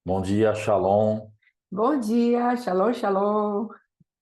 Bom dia, Shalom. Bom dia, shalom, shalom.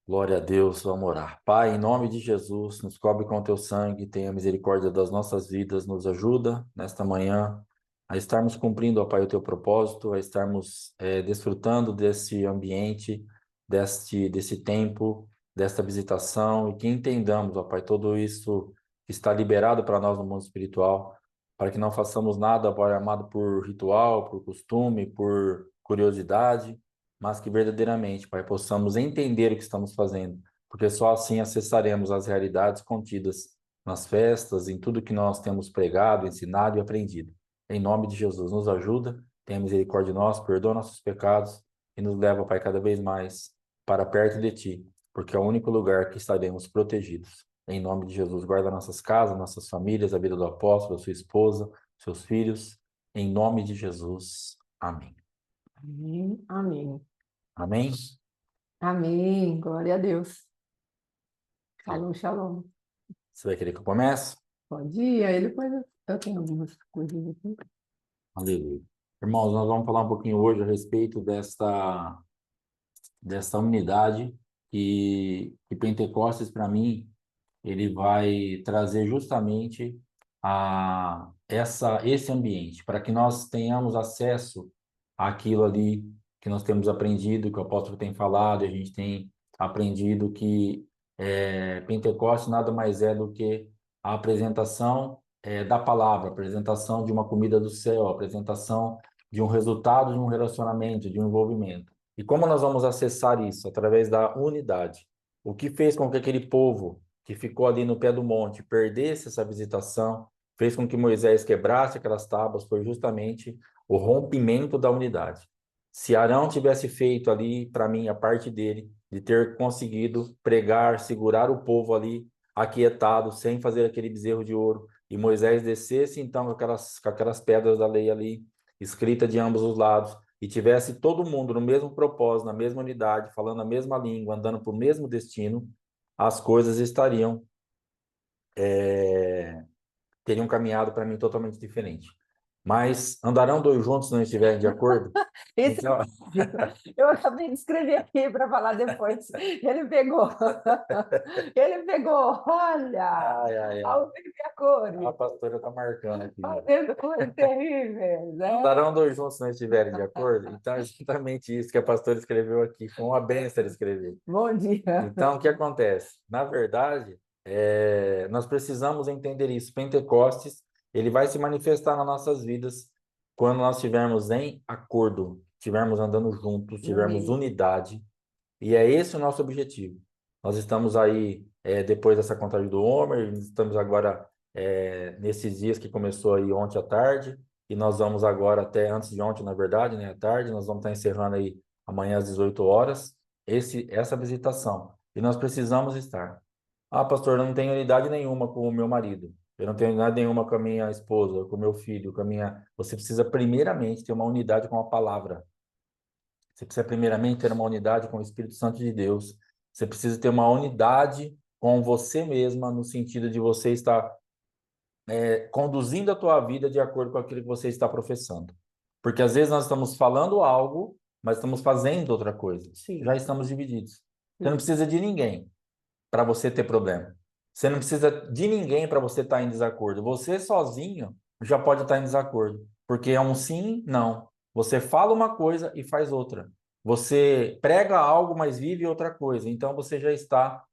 Glória a Deus, vamos orar. Pai, em nome de Jesus, nos cobre com teu sangue, tenha misericórdia das nossas vidas, nos ajuda nesta manhã a estarmos cumprindo, ó Pai, o teu propósito, a estarmos desfrutando desse ambiente, desse tempo, desta visitação e que entendamos, ó Pai, tudo isso que está liberado para nós no mundo espiritual, para que não façamos nada, Pai amado, por ritual, por costume, por curiosidade, mas que verdadeiramente, Pai, possamos entender o que estamos fazendo, porque só assim acessaremos as realidades contidas nas festas, em tudo que nós temos pregado, ensinado e aprendido. Em nome de Jesus, nos ajuda, tenha misericórdia de nós, perdoa nossos pecados e nos leva, Pai, cada vez mais para perto de Ti, porque é o único lugar que estaremos protegidos. Em nome de Jesus, guarda nossas casas, nossas famílias, a vida do apóstolo, sua esposa, seus filhos. Em nome de Jesus. Amém. Amém, amém. Amém? Amém, glória a Deus. Shalom, shalom. Você vai querer que eu comece? Bom dia, ele depois eu tenho algumas coisas aqui. Aleluia. Irmãos, nós vamos falar um pouquinho hoje a respeito desta unidade que Pentecostes, para mim, ele vai trazer justamente esse ambiente, para que nós tenhamos acesso àquilo ali que nós temos aprendido, que o apóstolo tem falado, e a gente tem aprendido que Pentecostes nada mais é do que a apresentação da palavra, a apresentação de uma comida do céu, a apresentação de um resultado de um relacionamento, de um envolvimento. E como nós vamos acessar isso? Através da unidade. O que fez com que aquele povo que ficou ali no pé do monte perdesse essa visitação, fez com que Moisés quebrasse aquelas tábuas, foi justamente o rompimento da unidade. Se Arão tivesse feito ali, para mim, a parte dele, de ter conseguido pregar, segurar o povo ali, aquietado, sem fazer aquele bezerro de ouro, e Moisés descesse então com aquelas pedras da lei ali, escrita de ambos os lados, e tivesse todo mundo no mesmo propósito, na mesma unidade, falando a mesma língua, andando para o mesmo destino, as coisas é, teriam caminhado para mim totalmente diferente. Mas andarão dois juntos se não estiverem de acordo? Esse é Então, bíblico. Eu acabei de escrever aqui para falar depois. Ele pegou. Ele pegou, olha, ai, ai, ai. ao vivo e a A cores, pastora está marcando aqui, né? fazendo coisas terríveis, né? Andarão dois juntos se não estiverem de acordo? Então, é exatamente isso que a pastora escreveu aqui. Foi uma benção ele escrever. Bom dia. Então, o que acontece? Na verdade, nós precisamos entender isso. Pentecostes, ele vai se manifestar nas nossas vidas quando nós estivermos em acordo, estivermos andando juntos, tivermos Amém. unidade. E é esse o nosso objetivo. Nós estamos aí, depois dessa contagem do Homer, estamos agora nesses dias que começou aí ontem à tarde, e nós vamos agora até antes de ontem, na verdade, né, à tarde, nós vamos estar encerrando aí amanhã às 18 horas, essa visitação. E nós precisamos estar. Ah, pastor, eu não tenho unidade nenhuma com o meu marido. Eu não tenho unidade nenhuma com a minha esposa, com o meu filho, com a minha. Você precisa primeiramente ter uma unidade com a palavra. Você precisa primeiramente ter uma unidade com o Espírito Santo de Deus. Você precisa ter uma unidade com você mesma, no sentido de você estar conduzindo a tua vida de acordo com aquilo que você está professando. Porque às vezes nós estamos falando algo, mas estamos fazendo outra coisa. Já Sim, estamos divididos. Você não sim. precisa de ninguém para você ter problema. Você não precisa de ninguém para você estar em desacordo. Você sozinho já pode estar em desacordo, porque é um sim, não. Você fala uma coisa e faz outra. Você prega algo, mas vive outra coisa. Então você já está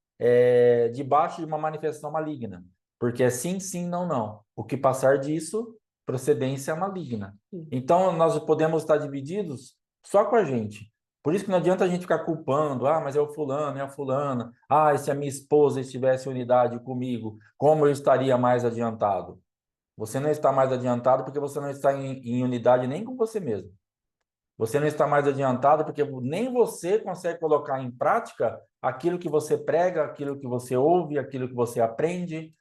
debaixo de uma manifestação maligna, porque é sim, sim, não, não. O que passar disso, procedência maligna. Sim. Então nós podemos estar divididos só com a gente. Por isso que não adianta a gente ficar culpando, ah, mas é o fulano, é a fulana. Ah, e se a minha esposa estivesse em unidade comigo, como eu estaria mais adiantado? Você não está mais adiantado porque você não está em unidade nem com você mesmo. Você não está mais adiantado porque nem você consegue colocar em prática aquilo que você prega, aquilo que você ouve, aquilo que você aprende.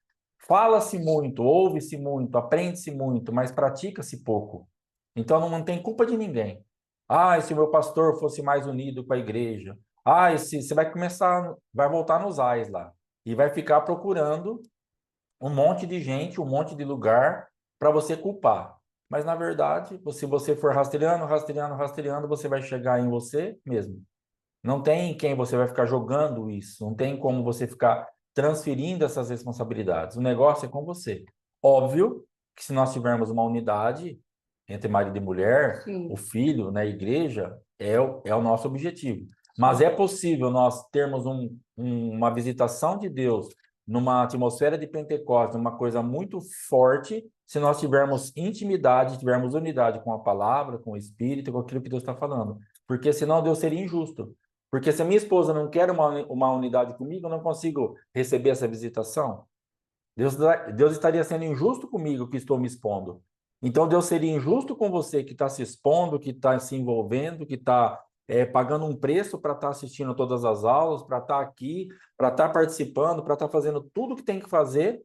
Fala-se muito, ouve-se muito, aprende-se muito, mas pratica-se pouco. Então não tem culpa de ninguém. Ah, e se o meu pastor fosse mais unido com a igreja? Ah, e se você vai começar, vai voltar nos ais lá e vai ficar procurando um monte de gente, um monte de lugar para você culpar. Mas, na verdade, se você for rastreando, rastreando, rastreando, você vai chegar em você mesmo. Não tem quem você vai ficar jogando isso, não tem como você ficar transferindo essas responsabilidades. O negócio é com você. Óbvio que se nós tivermos uma unidade entre marido e mulher, Sim. o filho na igreja é o nosso objetivo. Mas é possível nós termos uma visitação de Deus numa atmosfera de Pentecostes, uma coisa muito forte, se nós tivermos intimidade, tivermos unidade com a palavra, com o Espírito, com aquilo que Deus está falando. Porque senão Deus seria injusto. Porque se a minha esposa não quer uma unidade comigo, eu não consigo receber essa visitação. Deus estaria sendo injusto comigo que estou me expondo. Então Deus seria injusto com você que está se expondo, que está se envolvendo, que está pagando um preço para estar assistindo todas as aulas, para estar aqui, para estar participando, para estar fazendo tudo que tem que fazer.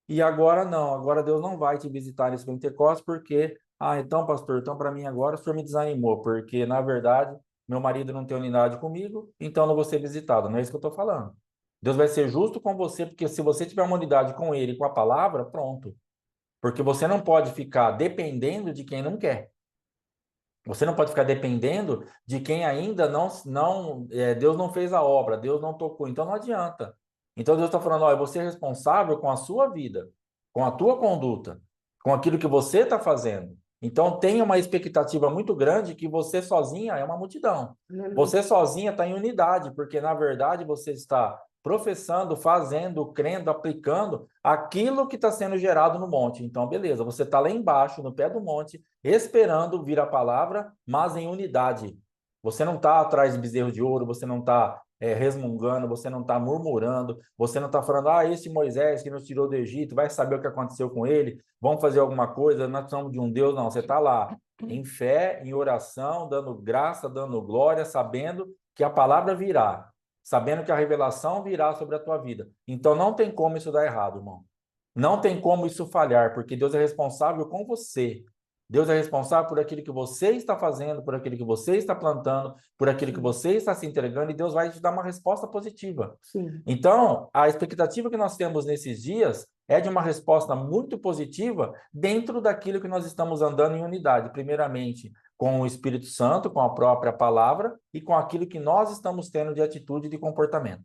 E agora não, agora Deus não vai te visitar nesse Pentecostes porque, então, pastor, então para mim agora o senhor me desanimou, porque na verdade meu marido não tem unidade comigo, então não vou ser visitado. Não é isso que eu estou falando. Deus vai ser justo com você, porque se você tiver uma unidade com Ele, com a palavra, pronto. Porque você não pode ficar dependendo de quem não quer. Você não pode ficar dependendo de quem ainda Deus não fez a obra, Deus não tocou, então não adianta. Então Deus está falando, olha, você é responsável com a sua vida, com a tua conduta, com aquilo que você está fazendo. Então tenha uma expectativa muito grande que você sozinha é uma multidão. Você sozinha está em unidade, porque na verdade você está professando, fazendo, crendo, aplicando aquilo que está sendo gerado no monte. Então, beleza, você está lá embaixo, no pé do monte, esperando vir a palavra, mas em unidade. Você não está atrás de bezerro de ouro, você não está resmungando, você não está murmurando, você não está falando, esse Moisés que nos tirou do Egito, vai saber o que aconteceu com ele, vamos fazer alguma coisa, nós somos de um Deus. Não, você está lá em fé, em oração, dando graça, dando glória, sabendo que a palavra virá, sabendo que a revelação virá sobre a tua vida. Então não tem como isso dar errado, irmão. Não tem como isso falhar, porque Deus é responsável com você. Deus é responsável por aquilo que você está fazendo, por aquilo que você está plantando, por aquilo que você está se entregando, e Deus vai te dar uma resposta positiva. Sim. Então, a expectativa que nós temos nesses dias é de uma resposta muito positiva dentro daquilo que nós estamos andando em unidade, primeiramente com o Espírito Santo, com a própria palavra e com aquilo que nós estamos tendo de atitude e de comportamento.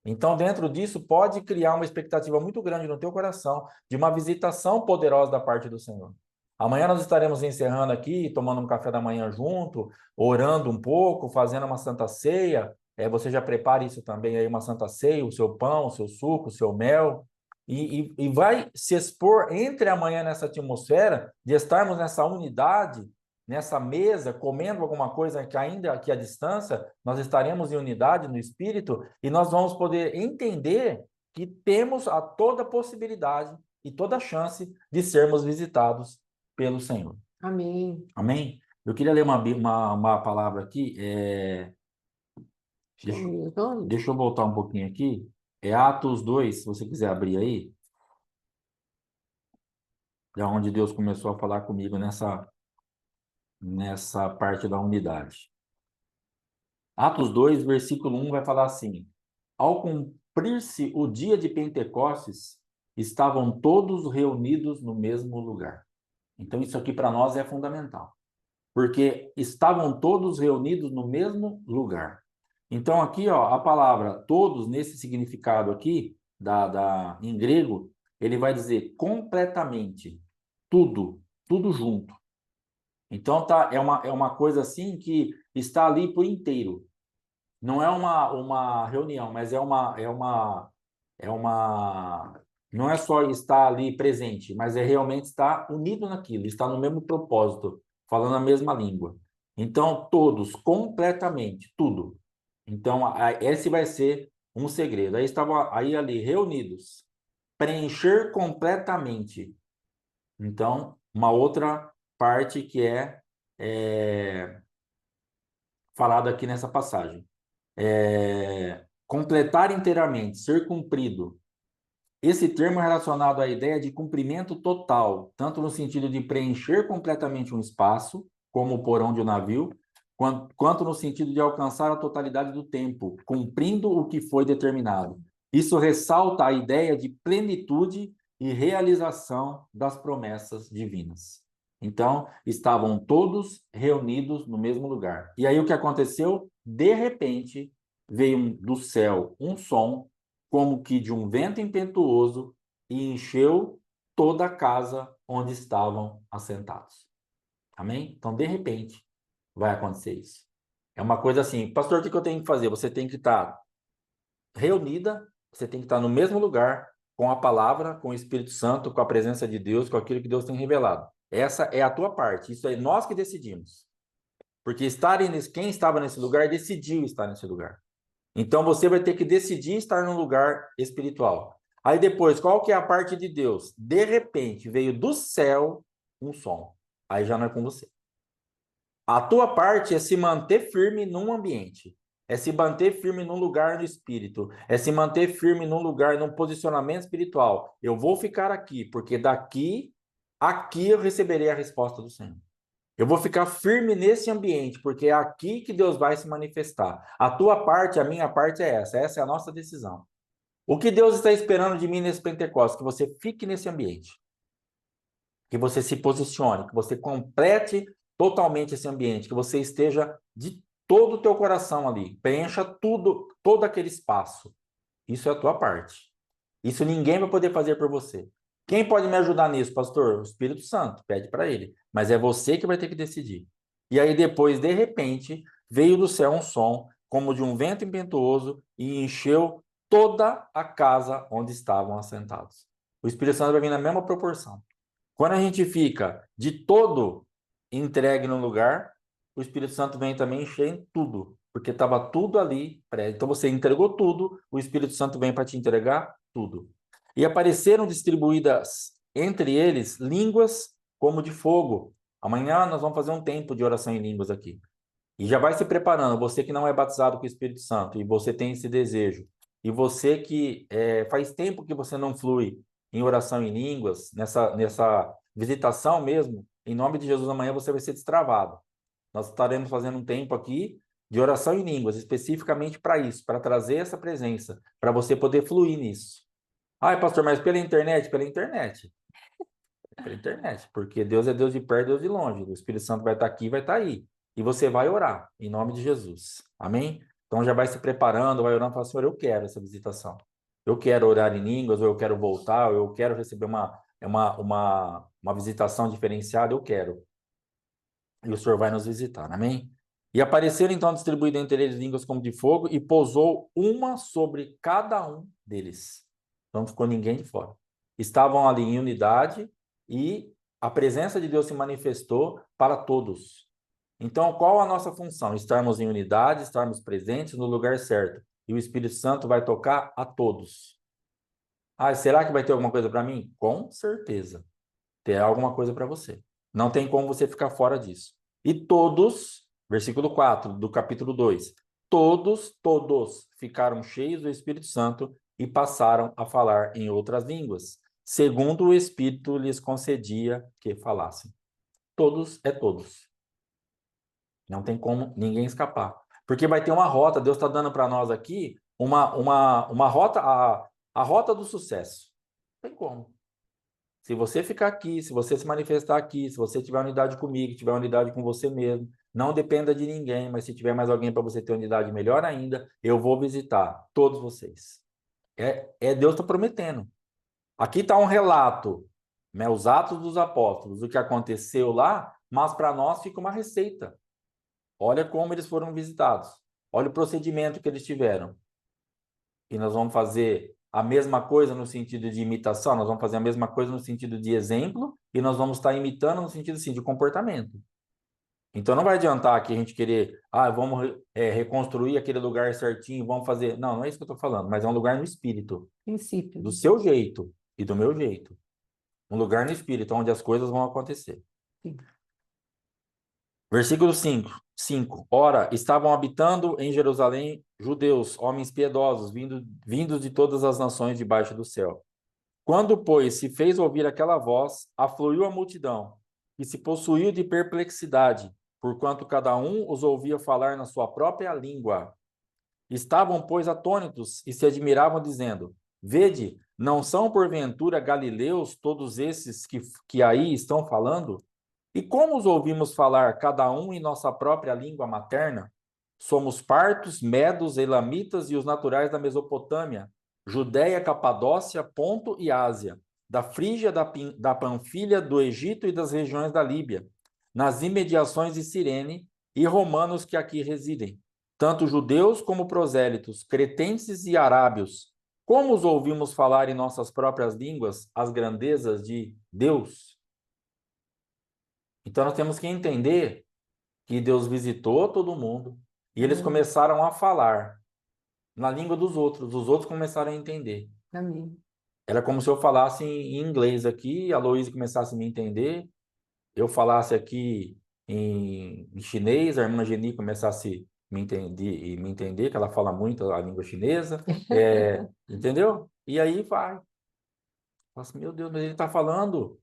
Então, dentro disso, pode criar uma expectativa muito grande no teu coração de uma visitação poderosa da parte do Senhor. Amanhã nós estaremos encerrando aqui, tomando um café da manhã junto, orando um pouco, fazendo uma santa ceia. Você já prepare isso também aí, uma santa ceia, o seu pão, o seu suco, o seu mel. E vai se expor entre amanhã nessa atmosfera de estarmos nessa unidade, nessa mesa, comendo alguma coisa que ainda aqui à distância, nós estaremos em unidade no Espírito e nós vamos poder entender que temos a toda possibilidade e toda chance de sermos visitados pelo Senhor. Amém. Amém? Eu queria ler uma palavra aqui. Deixa eu voltar um pouquinho aqui. É Atos 2, se você quiser abrir aí. É onde Deus começou a falar comigo nessa parte da unidade. Atos 2, versículo 1 vai falar assim: ao cumprir-se o dia de Pentecostes, estavam todos reunidos no mesmo lugar. Então, isso aqui para nós é fundamental, porque estavam todos reunidos no mesmo lugar. Então, aqui, ó, a palavra todos, nesse significado aqui, em grego, ele vai dizer completamente, tudo junto. Então, é uma coisa assim que está ali por inteiro. Não é uma reunião, mas não é só estar ali presente, mas é realmente estar unido naquilo, estar no mesmo propósito, falando a mesma língua. Então, todos, completamente, tudo. Então, esse vai ser um segredo. Aí estavam aí ali reunidos, preencher completamente. Então, uma outra parte que é falada aqui nessa passagem. Completar inteiramente, ser cumprido. Esse termo é relacionado à ideia de cumprimento total, tanto no sentido de preencher completamente um espaço, como o porão de um navio, quanto no sentido de alcançar a totalidade do tempo, cumprindo o que foi determinado. Isso ressalta a ideia de plenitude e realização das promessas divinas. Então, estavam todos reunidos no mesmo lugar. E aí o que aconteceu? De repente, veio do céu um som, como que de um vento impetuoso, e encheu toda a casa onde estavam assentados. Amém? Então, de repente, vai acontecer isso. É uma coisa assim, pastor, o que eu tenho que fazer? Você tem que estar reunida, você tem que estar no mesmo lugar, com a palavra, com o Espírito Santo, com a presença de Deus, com aquilo que Deus tem revelado. Essa é a tua parte. Isso é nós que decidimos. Porque quem estava nesse lugar decidiu estar nesse lugar. Então você vai ter que decidir estar num lugar espiritual. Aí depois, qual que é a parte de Deus? De repente veio do céu um som. Aí já não é com você. A tua parte é se manter firme num ambiente, é se manter firme num lugar no espírito, é se manter firme num lugar, num posicionamento espiritual. Eu vou ficar aqui, porque aqui eu receberei a resposta do Senhor. Eu vou ficar firme nesse ambiente, porque é aqui que Deus vai se manifestar. A tua parte, a minha parte é essa é a nossa decisão. O que Deus está esperando de mim nesse Pentecostes? Que você fique nesse ambiente, que você se posicione, que você complete totalmente esse ambiente, que você esteja de todo o teu coração ali, preencha tudo, todo aquele espaço. Isso é a tua parte. Isso ninguém vai poder fazer por você. Quem pode me ajudar nisso, pastor? O Espírito Santo, pede para ele. Mas é você que vai ter que decidir. E aí depois, de repente, veio do céu um som, como de um vento impetuoso, e encheu toda a casa onde estavam assentados. O Espírito Santo vai vir na mesma proporção. Quando a gente fica de todo entregue no lugar, o Espírito Santo vem também encher em tudo, porque estava tudo ali. Então você entregou tudo, o Espírito Santo vem para te entregar tudo. E apareceram distribuídas entre eles línguas como de fogo. Amanhã nós vamos fazer um tempo de oração em línguas aqui. E já vai se preparando, você que não é batizado com o Espírito Santo, e você tem esse desejo, e você que faz tempo que você não flui em oração em línguas, nessa visitação mesmo, em nome de Jesus, amanhã você vai ser destravado. Nós estaremos fazendo um tempo aqui de oração em línguas, especificamente para isso, para trazer essa presença, para você poder fluir nisso. Ai, pastor, mas pela internet? Pela internet. Pela internet, porque Deus é Deus de perto, Deus de longe. O Espírito Santo vai estar aqui, vai estar aí. E você vai orar, em nome de Jesus. Amém? Então já vai se preparando, vai orando, fala, Senhor, eu quero essa visitação. Eu quero orar em línguas, ou eu quero voltar, ou eu quero receber uma visitação diferenciada, eu quero. E o Senhor vai nos visitar, amém? E apareceram então distribuídas entre eles línguas como de fogo, e pousou uma sobre cada um deles. Então não ficou ninguém de fora. Estavam ali em unidade, e a presença de Deus se manifestou para todos. Então, qual a nossa função? Estarmos em unidade, estarmos presentes no lugar certo. E o Espírito Santo vai tocar a todos. Ah, será que vai ter alguma coisa para mim? Com certeza. Terá alguma coisa para você. Não tem como você ficar fora disso. E todos, versículo 4 do capítulo 2, todos ficaram cheios do Espírito Santo e passaram a falar em outras línguas, segundo o Espírito lhes concedia que falassem. Todos é todos. Não tem como ninguém escapar. Porque vai ter uma rota, Deus está dando para nós aqui uma rota, a rota do sucesso. Não tem como. Se você ficar aqui, se você se manifestar aqui, se você tiver unidade comigo, tiver unidade com você mesmo, não dependa de ninguém, mas se tiver mais alguém para você ter unidade, melhor ainda, eu vou visitar todos vocês. Deus está prometendo. Aqui está um relato, né, os Atos dos Apóstolos, o que aconteceu lá, mas para nós fica uma receita. Olha como eles foram visitados. Olha o procedimento que eles tiveram. E nós vamos fazer a mesma coisa no sentido de imitação, nós vamos fazer a mesma coisa no sentido de exemplo, e nós vamos estar imitando no sentido assim, de comportamento. Então não vai adiantar aqui a gente querer, vamos reconstruir aquele lugar certinho, vamos fazer. Não, não é isso que eu estou falando, mas é um lugar no espírito. Princípio. Do seu jeito e do meu jeito. Um lugar no espírito, onde as coisas vão acontecer. Sim. Versículo 5. Ora, estavam habitando em Jerusalém judeus, homens piedosos, vindos de todas as nações debaixo do céu. Quando, pois, se fez ouvir aquela voz, afluiu a multidão, e se possuiu de perplexidade, porquanto cada um os ouvia falar na sua própria língua. Estavam, pois, atônitos e se admiravam, dizendo: Vede, não são porventura galileus todos esses que aí estão falando? E como os ouvimos falar cada um em nossa própria língua materna, somos partos, medos, elamitas e os naturais da Mesopotâmia, Judéia, Capadócia, Ponto e Ásia, da Frígia, da Panfilha, do Egito e das regiões da Líbia, nas imediações de Cirene, e romanos que aqui residem, tanto judeus como prosélitos, cretenses e arábios. Como os ouvimos falar em nossas próprias línguas as grandezas de Deus? Então nós temos que entender que Deus visitou todo mundo e eles Amém. começaram a falar na língua dos outros, os outros começaram a entender. Amém. Era como se eu falasse em inglês aqui, a Aloysio começasse a me entender, eu falasse aqui em chinês, a irmã Geni começasse a me entender, que ela fala muito a língua chinesa, entendeu? E aí vai. Fala assim, meu Deus, mas ele está falando.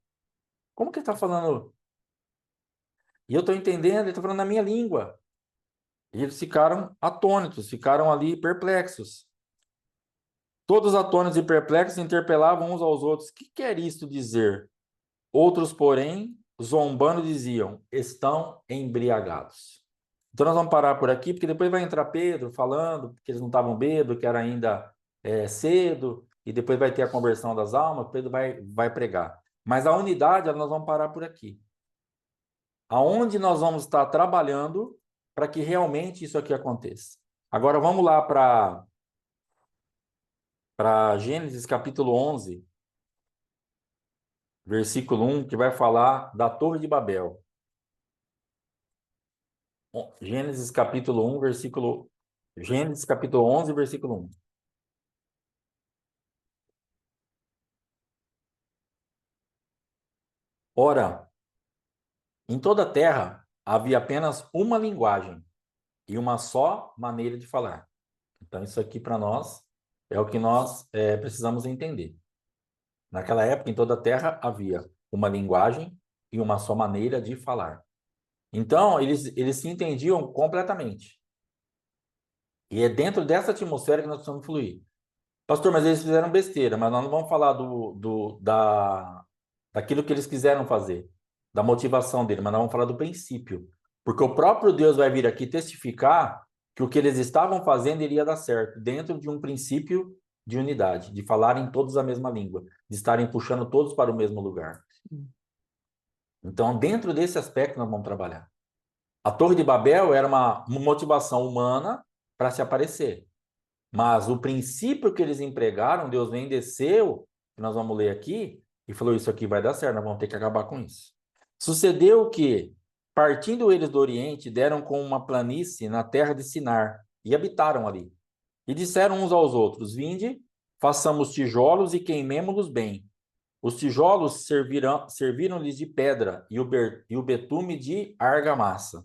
Como que ele está falando? E eu estou entendendo, ele está falando na minha língua. E eles ficaram atônitos, ficaram ali perplexos. Todos atônitos e perplexos interpelavam uns aos outros. Que quer isto dizer? Outros, porém, zombando, diziam: estão embriagados. Então nós vamos parar por aqui, porque depois vai entrar Pedro falando que eles não estavam bêbados, que era ainda cedo, e depois vai ter a conversão das almas, Pedro vai pregar. Mas a unidade, nós vamos parar por aqui. Aonde nós vamos estar trabalhando para que realmente isso aqui aconteça. Agora vamos lá para Gênesis capítulo 11, versículo 1, que vai falar da Torre de Babel. Gênesis capítulo 1, versículo... Gênesis capítulo 11, versículo 1. Ora, em toda a terra havia apenas uma linguagem e uma só maneira de falar. Então, isso aqui para nós é o que nós precisamos entender. Naquela época, em toda a terra havia uma linguagem e uma só maneira de falar. Então, eles se entendiam completamente. E é dentro dessa atmosfera que nós precisamos fluir. Pastor, mas eles fizeram besteira, mas nós não vamos falar daquilo que eles quiseram fazer, da motivação dele, mas nós vamos falar do princípio. Porque o próprio Deus vai vir aqui testificar que o que eles estavam fazendo iria dar certo, dentro de um princípio de unidade, de falarem todos a mesma língua, de estarem puxando todos para o mesmo lugar. Então, dentro desse aspecto, nós vamos trabalhar. A Torre de Babel era uma motivação humana para se aparecer. Mas o princípio que eles empregaram, Deus vem, desceu, que nós vamos ler aqui, e falou: isso aqui vai dar certo, nós vamos ter que acabar com isso. Sucedeu que, partindo eles do Oriente, deram com uma planície na terra de Sinar, e habitaram ali. E disseram uns aos outros: vinde, façamos tijolos e queimemo-los bem. Os tijolos serviram-lhes de pedra, e o betume de argamassa.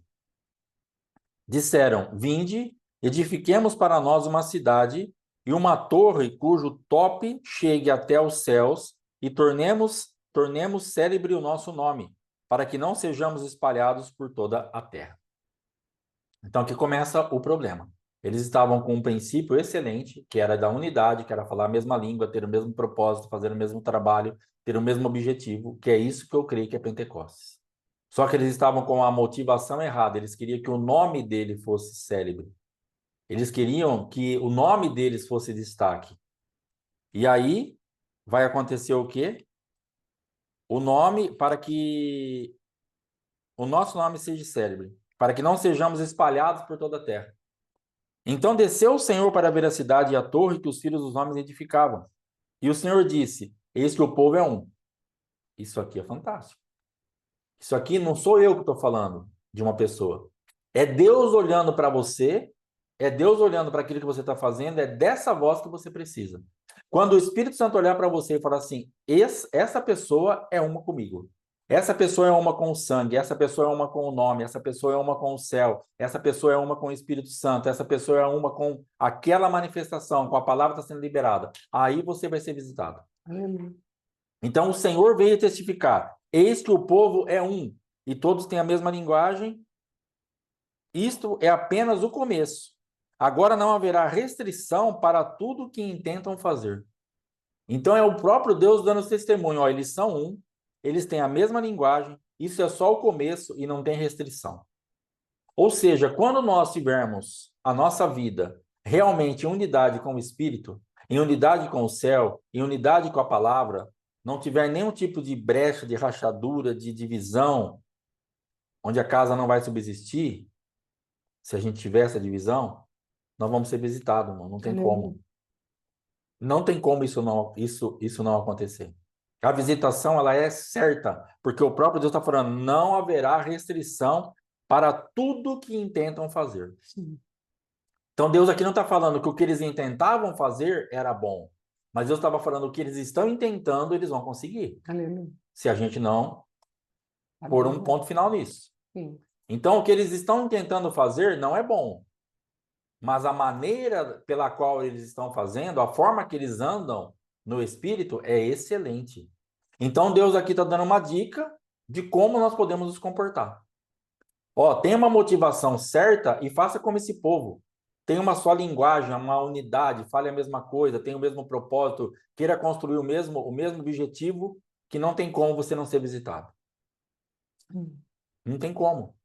Disseram: vinde, edifiquemos para nós uma cidade e uma torre cujo tope chegue até os céus e tornemos célebre o nosso nome, para que não sejamos espalhados por toda a terra. Então aqui começa o problema. Eles estavam com um princípio excelente, que era da unidade, que era falar a mesma língua, ter o mesmo propósito, fazer o mesmo trabalho, ter o mesmo objetivo, que é isso que eu creio que é Pentecostes. Só que eles estavam com a motivação errada, eles queriam que o nome dele fosse célebre. Eles queriam que o nome deles fosse destaque. E aí vai acontecer o quê? O nome, para que o nosso nome seja célebre, para que não sejamos espalhados por toda a terra. Então desceu o Senhor para ver a cidade e a torre que os filhos dos homens edificavam. E o Senhor disse: eis que o povo é um. Isso aqui é fantástico. Isso aqui não sou eu que estou falando de uma pessoa. É Deus olhando para você, é Deus olhando para aquilo que você está fazendo, é dessa voz que você precisa. Quando o Espírito Santo olhar para você e falar assim: essa pessoa é uma comigo. Essa pessoa é uma com o sangue, essa pessoa é uma com o nome, essa pessoa é uma com o céu, essa pessoa é uma com o Espírito Santo, essa pessoa é uma com aquela manifestação, com a palavra está sendo liberada. Aí você vai ser visitado. Amém. Então o Senhor veio testificar: eis que o povo é um, e todos têm a mesma linguagem. Isto é apenas o começo. Agora não haverá restrição para tudo que intentam fazer. Então é o próprio Deus dando testemunho: ó, eles são um, eles têm a mesma linguagem isso é só o começo e não tem restrição. Ou seja, quando nós tivermos a nossa vida realmente em unidade com o Espírito, em unidade com o céu, em unidade com a palavra, não tiver nenhum tipo de brecha, de rachadura, de divisão, onde a casa não vai subsistir, se a gente tiver essa divisão, nós vamos ser visitados, irmão. Não tem Aleluia. como. Não tem como isso não acontecer. A visitação, ela é certa, porque o próprio Deus está falando, não haverá restrição para tudo que intentam fazer. Sim. Então, Deus aqui não está falando que o que eles intentavam fazer era bom, mas Deus estava falando o que eles estão intentando, eles vão conseguir, Aleluia. se a gente não pôr um Aleluia. ponto final nisso. Sim. Então, o que eles estão tentando fazer não é bom, mas a maneira pela qual eles estão fazendo, a forma que eles andam no Espírito é excelente. Então, Deus aqui está dando uma dica de como nós podemos nos comportar. Ó, tenha uma motivação certa e faça como esse povo. Tenha uma só linguagem, uma unidade, fale a mesma coisa, tenha o mesmo propósito, queira construir o mesmo objetivo, que não tem como você não ser visitado. Não tem como.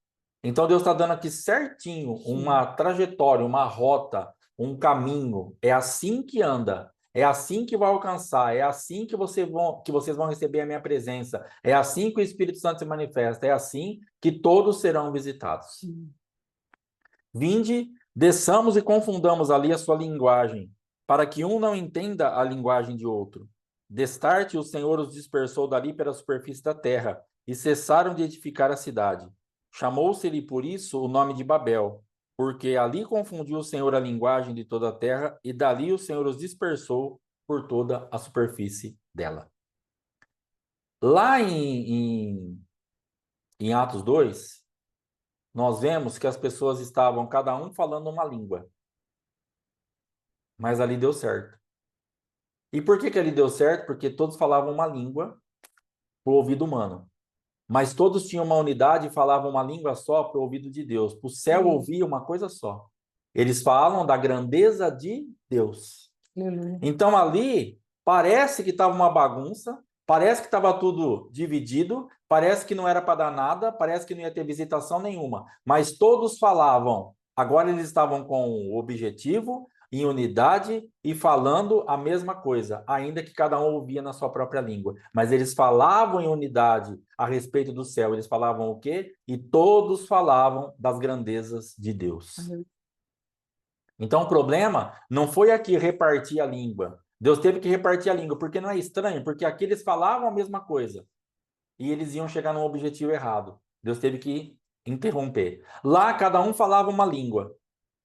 Então Deus está dando aqui certinho uma trajetória, uma rota, um caminho. É assim que anda. É assim que vai alcançar. É assim que vocês vão receber a minha presença. É assim que o Espírito Santo se manifesta. É assim que todos serão visitados. Sim. Vinde, desçamos e confundamos ali a sua linguagem, para que um não entenda a linguagem de outro. Destarte o Senhor os dispersou dali pela superfície da terra, e cessaram de edificar a cidade. Chamou-se-lhe por isso o nome de Babel, porque ali confundiu o Senhor a linguagem de toda a terra, e dali o Senhor os dispersou por toda a superfície dela. Lá em Atos 2, nós vemos que as pessoas estavam, cada um falando uma língua. Mas ali deu certo. E por que ali deu certo? Porque todos falavam uma língua para o ouvido humano. Mas todos tinham uma unidade e falavam uma língua só para o ouvido de Deus. Para o céu ouvir uma coisa só. Eles falam da grandeza de Deus. Aleluia. Então ali parece que estava uma bagunça, parece que estava tudo dividido, parece que não era para dar nada, parece que não ia ter visitação nenhuma. Mas todos falavam. Agora eles estavam com o objetivo, em unidade e falando a mesma coisa, ainda que cada um ouvia na sua própria língua. Mas eles falavam em unidade a respeito do céu. Eles falavam o quê? E todos falavam das grandezas de Deus. Aleluia. Então, o problema não foi aqui repartir a língua. Deus teve que repartir a língua, porque não é estranho, porque aqui eles falavam a mesma coisa e eles iam chegar num objetivo errado. Deus teve que interromper. Lá, cada um falava uma língua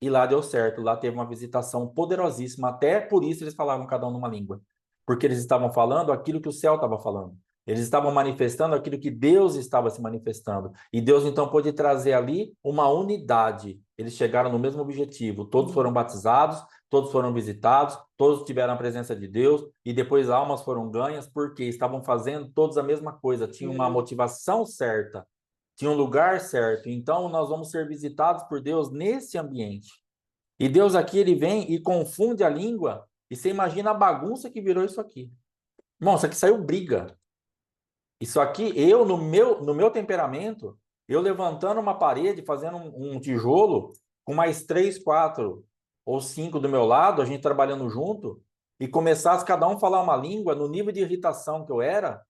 e lá deu certo. Lá teve uma visitação poderosíssima. Até por isso eles falavam cada um numa língua, porque eles estavam falando aquilo que o céu estava falando. Eles estavam manifestando aquilo que Deus estava se manifestando. E Deus então pôde trazer ali uma unidade. Eles chegaram no mesmo objetivo. Todos foram batizados, todos foram visitados, todos tiveram a presença de Deus e depois almas foram ganhas porque estavam fazendo todos a mesma coisa, tinham uma motivação certa, tinham um lugar certo. Então nós vamos ser visitados por Deus nesse ambiente. E Deus aqui ele vem e confunde a língua e você imagina a bagunça que virou isso aqui. Irmão, isso aqui saiu briga. Isso aqui, eu, no meu temperamento, eu levantando uma parede, fazendo um tijolo, com mais 3, 4 ou 5 do meu lado, a gente trabalhando junto, e começasse cada um falar uma língua, no nível de irritação que eu era,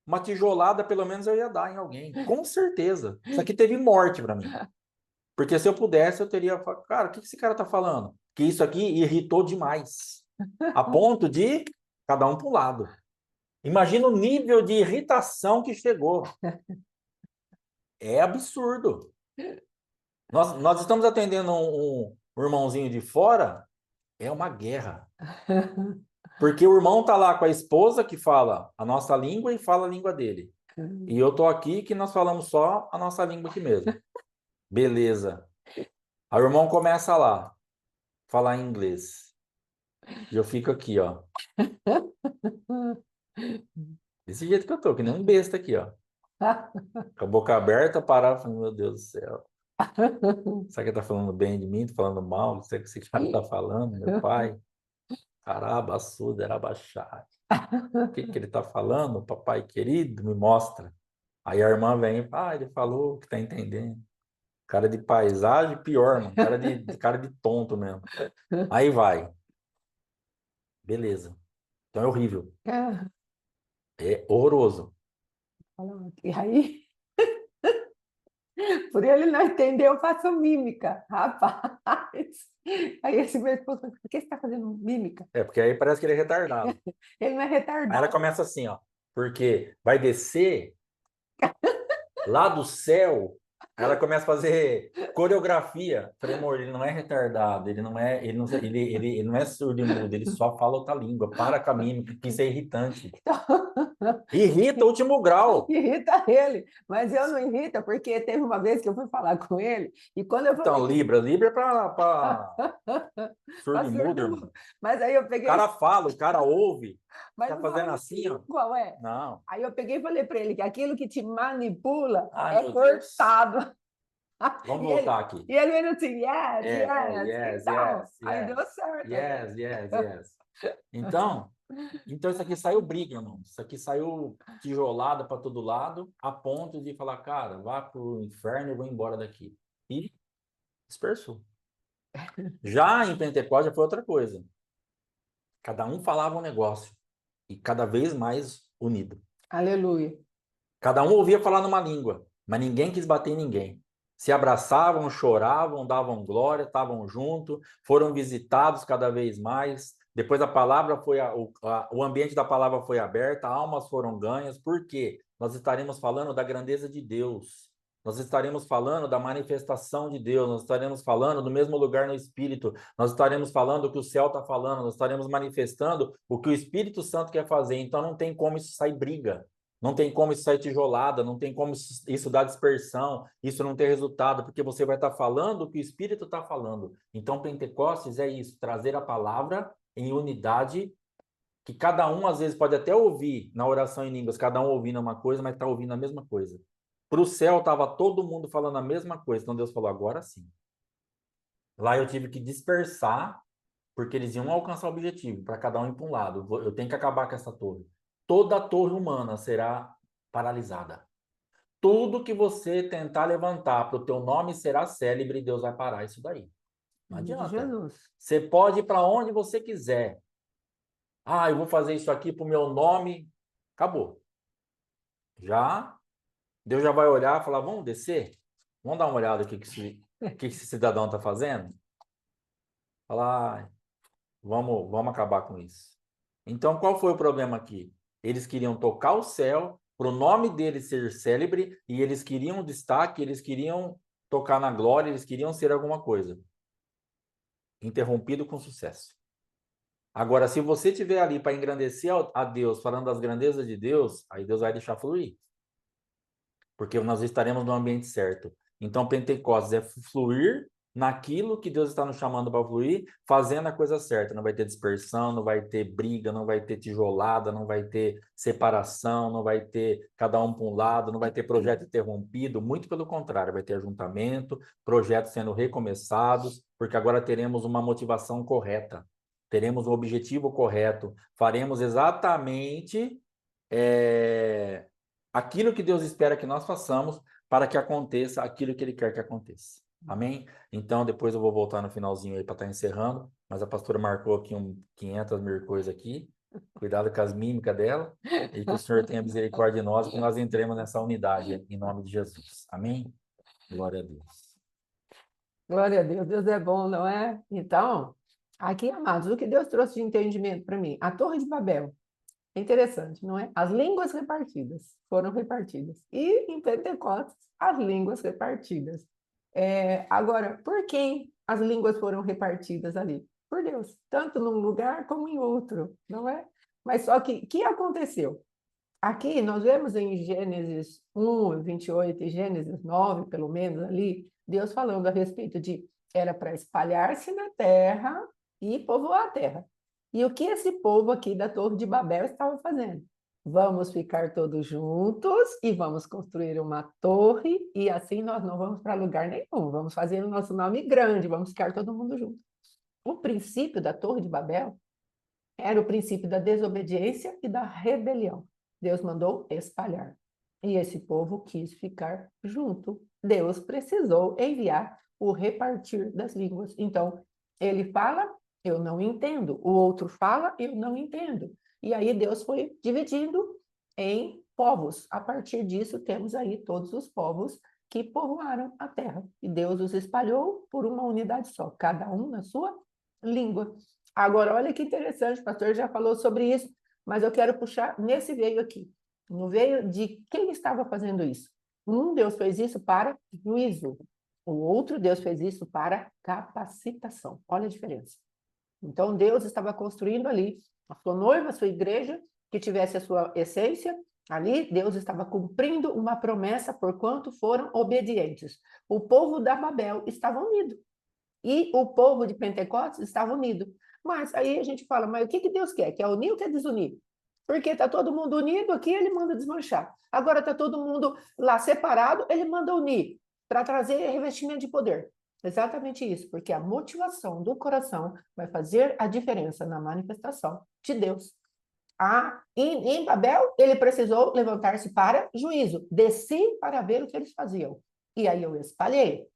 uma tijolada pelo menos eu ia dar em alguém. Com certeza. Isso aqui teve morte para mim. Porque se eu pudesse, eu teria falado, cara, o que esse cara tá falando? Que isso aqui irritou demais. A ponto de cada um para um lado. Imagina o nível de irritação que chegou. É absurdo. Nós estamos atendendo um irmãozinho de fora, é uma guerra. Porque o irmão tá lá com a esposa que fala a nossa língua e fala a língua dele. E eu tô aqui que nós falamos só a nossa língua aqui mesmo. Beleza. Aí o irmão começa lá, falar em inglês. E eu fico aqui, ó. Desse jeito que eu tô, que nem um besta aqui, ó. Com a boca aberta, parado, falando, meu Deus do céu. Será que ele tá falando bem de mim? Tá falando mal? Será que esse cara tá falando, meu pai? Caraba, açuda, era baixar. O que ele tá falando? Papai querido, me mostra. Aí a irmã vem e fala, ele falou que tá entendendo. Cara de paisagem, pior, mano. Cara de tonto mesmo. Aí vai. Beleza. Então é horrível. Ah, É horroroso. e aí, por ele não entender, eu faço mímica, rapaz. Aí esse meu esposo falou, por que você está fazendo mímica? É, porque aí parece que ele é retardado. Ele não é Aí ela retardado. começa assim, ó. Porque vai descer lá do céu, ela começa a fazer coreografia. Falei, amor, ele não é retardado, ele não é surdo e mudo, ele só fala outra língua. Para com a mímica, que isso é irritante. Irrita o último grau. Irrita ele, mas eu não irrita, porque teve uma vez que eu fui falar com ele, e quando eu Então, falei Libra é pra surdo para e mudo, surdo, irmão. mas aí eu O peguei, cara fala, o cara ouve, mas tá não fazendo fala assim, ó. qual é. Não. Aí eu peguei e falei para ele que aquilo que te manipula Ai, é meu Deus. cortado. Vamos E voltar ele, aqui. e ele vendo assim, yes, yes. Yes, Então, yes, aí deu yes. certo até. Yes, yes, yes. Então, isso aqui saiu briga, irmão. Isso aqui saiu tijolada para todo lado, a ponto de falar, cara, vá pro inferno e vou embora daqui. E dispersou. Já em Pentecostes já foi outra coisa. Cada um falava um negócio e cada vez mais unido. Aleluia. Cada um ouvia falar numa língua, mas ninguém quis bater em ninguém. Se abraçavam, choravam, davam glória, estavam juntos, foram visitados cada vez mais. Depois a palavra foi, o ambiente da palavra foi aberto, almas foram ganhas. Por quê? Nós estaremos falando da grandeza de Deus. Nós estaremos falando da manifestação de Deus, nós estaremos falando do mesmo lugar no Espírito, nós estaremos falando o que o céu está falando, nós estaremos manifestando o que o Espírito Santo quer fazer. Então não tem como isso sair briga. Não tem como isso sair tijolada, não tem como isso dar dispersão, isso não ter resultado, porque você vai estar falando o que o Espírito está falando. Então, Pentecostes é isso, trazer a palavra em unidade, que cada um às vezes pode até ouvir na oração em línguas, cada um ouvindo uma coisa, mas está ouvindo a mesma coisa. Para o céu estava todo mundo falando a mesma coisa, então Deus falou, agora sim. Lá eu tive que dispersar, porque eles iam alcançar o objetivo, para cada um ir para um lado. Eu tenho que acabar com essa torre. Toda a torre humana será paralisada. Tudo que você tentar levantar para o teu nome será célebre, Deus vai parar isso daí. Em Não nome de adianta. Jesus. Você pode ir para onde você quiser. Ah, eu vou fazer isso aqui para o meu nome. Acabou. Já, Deus já vai olhar e falar, vamos descer? Vamos dar uma olhada aqui que esse cidadão está fazendo? Falar, ah, vamos acabar com isso. Então, qual foi o problema aqui? Eles queriam tocar o céu, para o nome deles ser célebre, e eles queriam destaque, eles queriam tocar na glória, eles queriam ser alguma coisa. Interrompido com sucesso. Agora, se você estiver ali para engrandecer a Deus, falando das grandezas de Deus, aí Deus vai deixar fluir. Porque nós estaremos no ambiente certo. Então, Pentecostes é fluir naquilo que Deus está nos chamando para fluir, fazendo a coisa certa. Não vai ter dispersão, não vai ter briga, não vai ter tijolada, não vai ter separação, não vai ter cada um para um lado, não vai ter projeto interrompido. Muito pelo contrário, vai ter ajuntamento, projetos sendo recomeçados, porque agora teremos uma motivação correta, teremos um objetivo correto, faremos exatamente. Aquilo que Deus espera que nós façamos para que aconteça aquilo que Ele quer que aconteça. Amém? Então, depois eu vou voltar no finalzinho aí para estar encerrando, mas a pastora marcou aqui 500 mil coisas aqui. Cuidado com as mímicas dela e que o Senhor tenha misericórdia de nós, que nós entremos nessa unidade em nome de Jesus. Amém? Glória a Deus. Glória a Deus, Deus é bom, não é? Então, aqui, amados, o que Deus trouxe de entendimento para mim? A Torre de Babel. É interessante, não é? As línguas repartidas foram repartidas. E em Pentecostes, as línguas repartidas. Agora, por quem as línguas foram repartidas ali? Por Deus, tanto num lugar como em outro, não é? Mas só que aconteceu? Aqui nós vemos em Gênesis 1, 28 e Gênesis 9, pelo menos ali, Deus falando a respeito de era para espalhar-se na terra e povoar a terra. E o que esse povo aqui da Torre de Babel estava fazendo? Vamos ficar todos juntos e vamos construir uma torre, e assim nós não vamos para lugar nenhum. Vamos fazer o nosso nome grande, vamos ficar todo mundo junto. O princípio da Torre de Babel era o princípio da desobediência e da rebelião. Deus mandou espalhar. E esse povo quis ficar junto. Deus precisou enviar o repartir das línguas. Então, ele fala, eu não entendo. O outro fala, eu não entendo. E aí Deus foi dividindo em povos. A partir disso, temos aí todos os povos que povoaram a terra. E Deus os espalhou por uma unidade só, cada um na sua língua. Agora, olha que interessante, o pastor já falou sobre isso, mas eu quero puxar nesse veio aqui. No veio de quem estava fazendo isso. Um Deus fez isso para juízo. O outro Deus fez isso para capacitação. Olha a diferença. Então, Deus estava construindo ali a sua noiva, a sua igreja, que tivesse a sua essência. Ali, Deus estava cumprindo uma promessa por quanto foram obedientes. O povo da Babel estava unido. E o povo de Pentecostes estava unido. Mas aí a gente fala, mas o que Deus quer? Quer unir ou quer desunir? Porque está todo mundo unido aqui, ele manda desmanchar. Agora está todo mundo lá separado, ele manda unir, para trazer revestimento de poder. Exatamente isso, porque a motivação do coração vai fazer a diferença na manifestação de Deus. Em Babel, ele precisou levantar-se para juízo. Desci para ver o que eles faziam. E aí eu espalhei.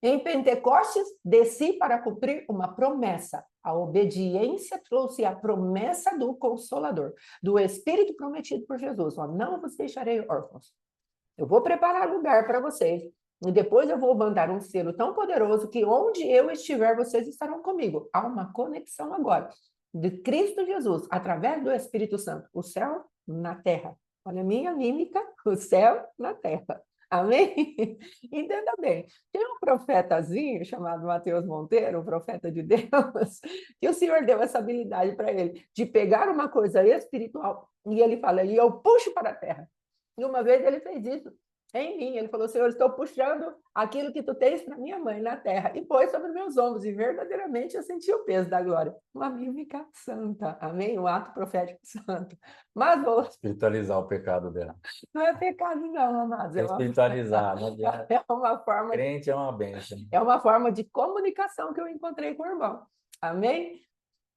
Em Pentecostes, desci para cumprir uma promessa. A obediência trouxe a promessa do Consolador, do Espírito prometido por Jesus. Ó, não vos deixarei órfãos. Eu vou preparar lugar para vocês. E depois eu vou mandar um selo tão poderoso que onde eu estiver, vocês estarão comigo. Há uma conexão agora de Cristo Jesus, através do Espírito Santo. O céu na terra. Olha a minha mímica, o céu na terra. Amém? Entenda bem. Tem um profetazinho chamado Mateus Monteiro, um profeta de Deus, que o Senhor deu essa habilidade para ele, de pegar uma coisa espiritual, e ele fala, e eu puxo para a terra. E uma vez ele fez isso em mim. Ele falou, Senhor, estou puxando aquilo que tu tens para minha mãe na terra. E pôs sobre meus ombros. E verdadeiramente eu senti o peso da glória. Uma mímica santa. Amém? Um ato profético santo. Mas vou... Espiritualizar o pecado dela. Não é pecado não, amados. É espiritualizar, não adianta. É uma forma... Crente é uma bênção. É uma forma de comunicação que eu encontrei com o irmão. Amém?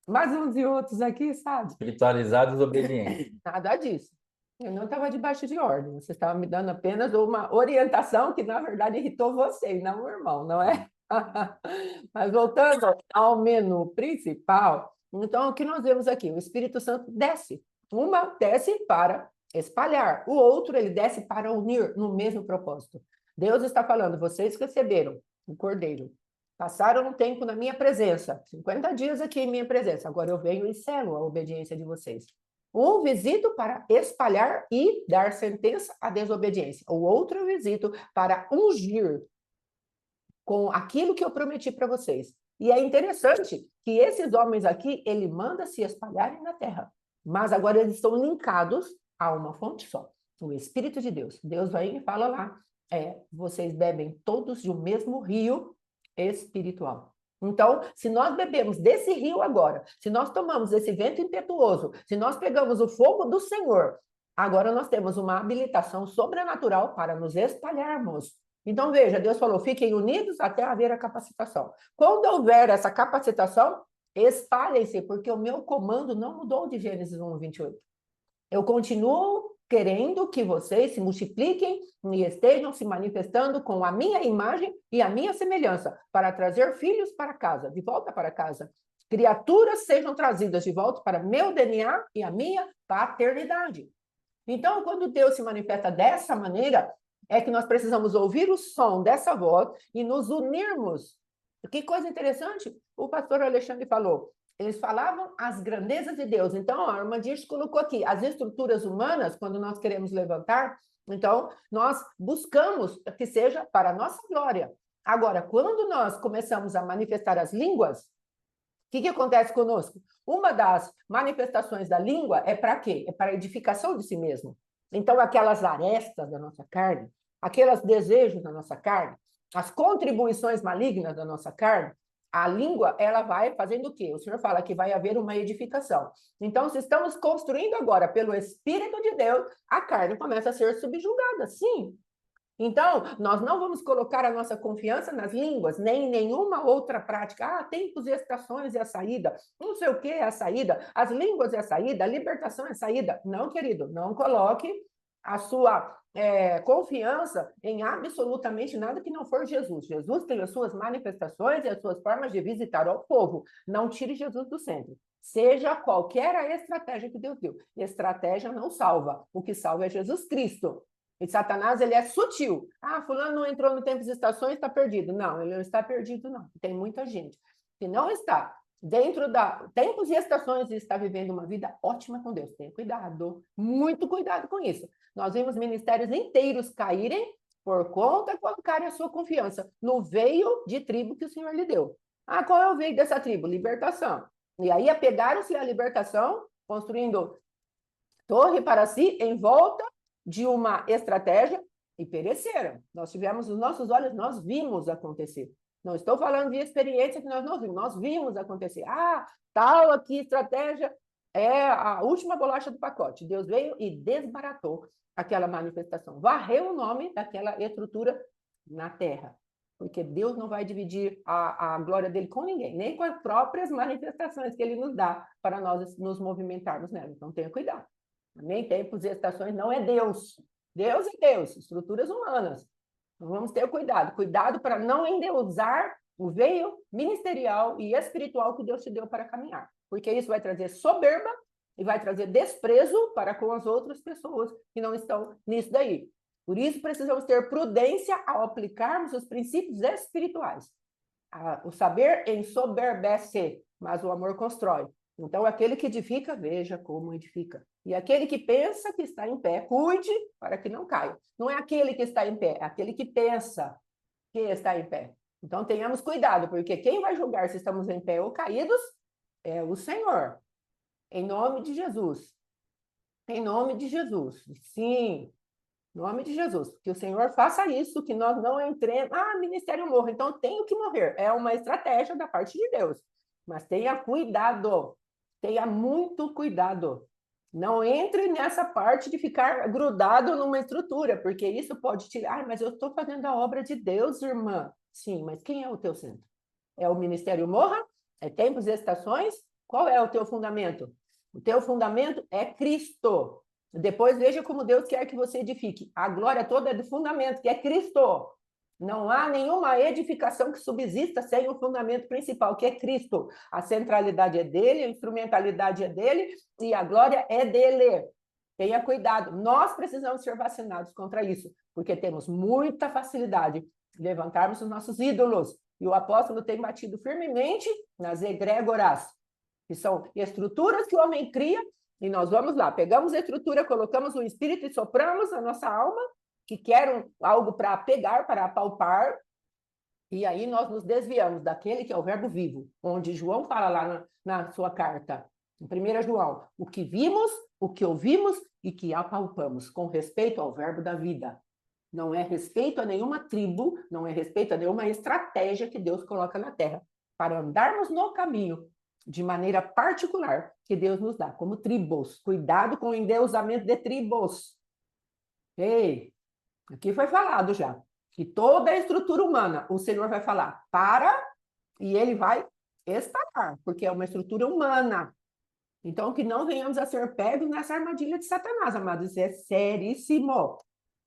Mas uns e outros aqui, sabe? Espiritualizar desobediente. Nada disso. Eu não estava debaixo de ordem. Você estava me dando apenas uma orientação que, na verdade, irritou você e não o irmão, não é? Mas voltando ao menu principal, então, o que nós vemos aqui? O Espírito Santo desce. Uma desce para espalhar, o outro ele desce para unir no mesmo propósito. Deus está falando, vocês receberam o Cordeiro, passaram um tempo na minha presença, 50 dias aqui em minha presença, agora eu venho e selo a obediência de vocês. Um visito para espalhar e dar sentença à desobediência. O outro eu visito para ungir com aquilo que eu prometi para vocês. E é interessante que esses homens aqui, ele manda se espalharem na terra. Mas agora eles estão linkados a uma fonte só, o Espírito de Deus. Deus vai e fala lá, vocês bebem todos de um mesmo rio espiritual. Então, se nós bebemos desse rio agora, se nós tomamos esse vento impetuoso, se nós pegamos o fogo do Senhor, agora nós temos uma habilitação sobrenatural para nos espalharmos. Então, veja, Deus falou, fiquem unidos até haver a capacitação. Quando houver essa capacitação, espalhem-se, porque o meu comando não mudou de Gênesis 1, 28. Eu continuo querendo que vocês se multipliquem e estejam se manifestando com a minha imagem e a minha semelhança, para trazer filhos para casa, de volta para casa. Criaturas sejam trazidas de volta para meu DNA e a minha paternidade. Então, quando Deus se manifesta dessa maneira, é que nós precisamos ouvir o som dessa voz e nos unirmos. Que coisa interessante, o pastor Alexandre falou. Eles falavam as grandezas de Deus. Então, a irmã Dirce colocou aqui, as estruturas humanas, quando nós queremos levantar, então, nós buscamos que seja para a nossa glória. Agora, quando nós começamos a manifestar as línguas, o que acontece conosco? Uma das manifestações da língua é para quê? É para a edificação de si mesmo. Então, aquelas arestas da nossa carne, aqueles desejos da nossa carne, as contribuições malignas da nossa carne, a língua, ela vai fazendo o quê? O Senhor fala que vai haver uma edificação. Então, se estamos construindo agora pelo Espírito de Deus, a carne começa a ser subjugada, sim. Então, nós não vamos colocar a nossa confiança nas línguas, nem em nenhuma outra prática. Tempos e estações é a saída, não sei o que é a saída, as línguas é a saída, a libertação é a saída. Não, querido, não coloque a sua confiança em absolutamente nada que não for Jesus. Jesus tem as suas manifestações e as suas formas de visitar ao povo. Não tire Jesus do centro. Seja qualquer a estratégia que Deus deu. Estratégia não salva. O que salva é Jesus Cristo. E Satanás, ele é sutil. Ah, fulano não entrou no Tempos e Estações, está perdido. Não, ele não está perdido, não. Tem muita gente que não está dentro da Tempos e Estações e está vivendo uma vida ótima com Deus. Tenha cuidado, muito cuidado com isso. Nós vimos ministérios inteiros caírem por conta de colocarem a sua confiança no veio de tribo que o Senhor lhe deu. Ah, qual é o veio dessa tribo? Libertação. E aí apegaram-se à libertação, construindo torre para si em volta de uma estratégia e pereceram. Nós tivemos os nossos olhos, nós vimos acontecer. Não estou falando de experiência que nós não vimos, nós vimos acontecer. Ah, tal aqui estratégia é a última bolacha do pacote. Deus veio e desbaratou aquela manifestação, varreu o nome daquela estrutura na terra. Porque Deus não vai dividir a glória dele com ninguém, nem com as próprias manifestações que ele nos dá para nós nos movimentarmos nela. Então, tenha cuidado. Amém? Tempos e estações não é Deus. Deus é Deus, estruturas humanas. Então, vamos ter cuidado. Cuidado para não endeusar o veio ministerial e espiritual que Deus te deu para caminhar. Porque isso vai trazer soberba e vai trazer desprezo para com as outras pessoas que não estão nisso daí. Por isso, precisamos ter prudência ao aplicarmos os princípios espirituais. O saber ensoberbece, mas o amor constrói. Então, aquele que edifica, veja como edifica. E aquele que pensa que está em pé, cuide para que não caia. Não é aquele que está em pé, é aquele que pensa que está em pé. Então, tenhamos cuidado, porque quem vai julgar se estamos em pé ou caídos é o Senhor. Em nome de Jesus. Em nome de Jesus. Sim, em nome de Jesus. Que o Senhor faça isso, que nós não entremos... Ah, ministério morro, então eu tenho que morrer. É uma estratégia da parte de Deus. Mas tenha cuidado. Tenha muito cuidado. Não entre nessa parte de ficar grudado numa estrutura, porque isso pode tirar... Ah, mas eu estou fazendo a obra de Deus, irmã. Sim, mas quem é o teu centro? É o ministério morra? É tempos e estações? Qual é o teu fundamento? O teu fundamento é Cristo. Depois veja como Deus quer que você edifique. A glória toda é do fundamento, que é Cristo. Não há nenhuma edificação que subsista sem o fundamento principal, que é Cristo. A centralidade é dele, a instrumentalidade é dele e a glória é dele. Tenha cuidado. Nós precisamos ser vacinados contra isso, porque temos muita facilidade de levantarmos os nossos ídolos. E o apóstolo tem batido firmemente nas egrégoras, que são estruturas que o homem cria, e nós vamos lá, pegamos a estrutura, colocamos o espírito e sopramos a nossa alma, que quer algo para pegar, para apalpar, e aí nós nos desviamos daquele que é o verbo vivo, onde João fala lá na sua carta, em 1 João, o que vimos, o que ouvimos e que apalpamos, com respeito ao verbo da vida. Não é respeito a nenhuma tribo, não é respeito a nenhuma estratégia que Deus coloca na terra, para andarmos no caminho de maneira particular que Deus nos dá, como tribos. Cuidado com o endeusamento de tribos. Ei, aqui foi falado já, que toda a estrutura humana, o Senhor vai falar, para, e ele vai estacar, porque é uma estrutura humana. Então, que não venhamos a ser pegos nessa armadilha de Satanás, amados, isso é seríssimo.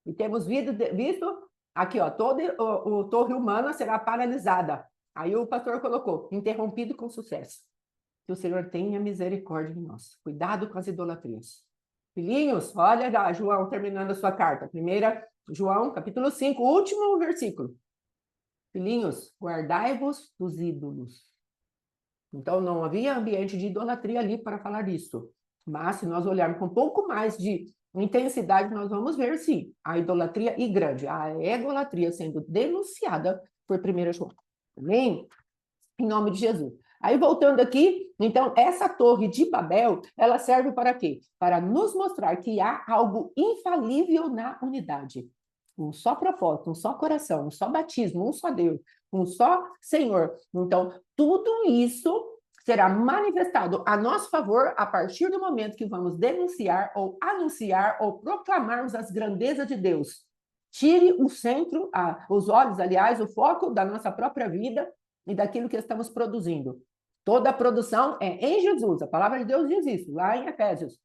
E temos visto aqui, ó, toda a torre humana será paralisada. Aí o pastor colocou, interrompido com sucesso. Que o Senhor tenha misericórdia de nós. Cuidado com as idolatrias. Filhinhos, olha lá, João terminando a sua carta. 1 João, capítulo 5, último versículo. Filhinhos, guardai-vos dos ídolos. Então, não havia ambiente de idolatria ali para falar disso. Mas, se nós olharmos com um pouco mais de intensidade, nós vamos ver, sim, a idolatria e grande, a egolatria sendo denunciada por 1 João. Amém? Em nome de Jesus. Aí, voltando aqui, então, essa torre de Babel, ela serve para quê? Para nos mostrar que há algo infalível na unidade. Um só propósito, um só coração, um só batismo, um só Deus, um só Senhor. Então, tudo isso será manifestado a nosso favor a partir do momento que vamos denunciar ou anunciar ou proclamarmos as grandezas de Deus. Tire o centro, os olhos, aliás, o foco da nossa própria vida e daquilo que estamos produzindo. Toda a produção é em Jesus. A palavra de Deus diz isso, lá em Efésios.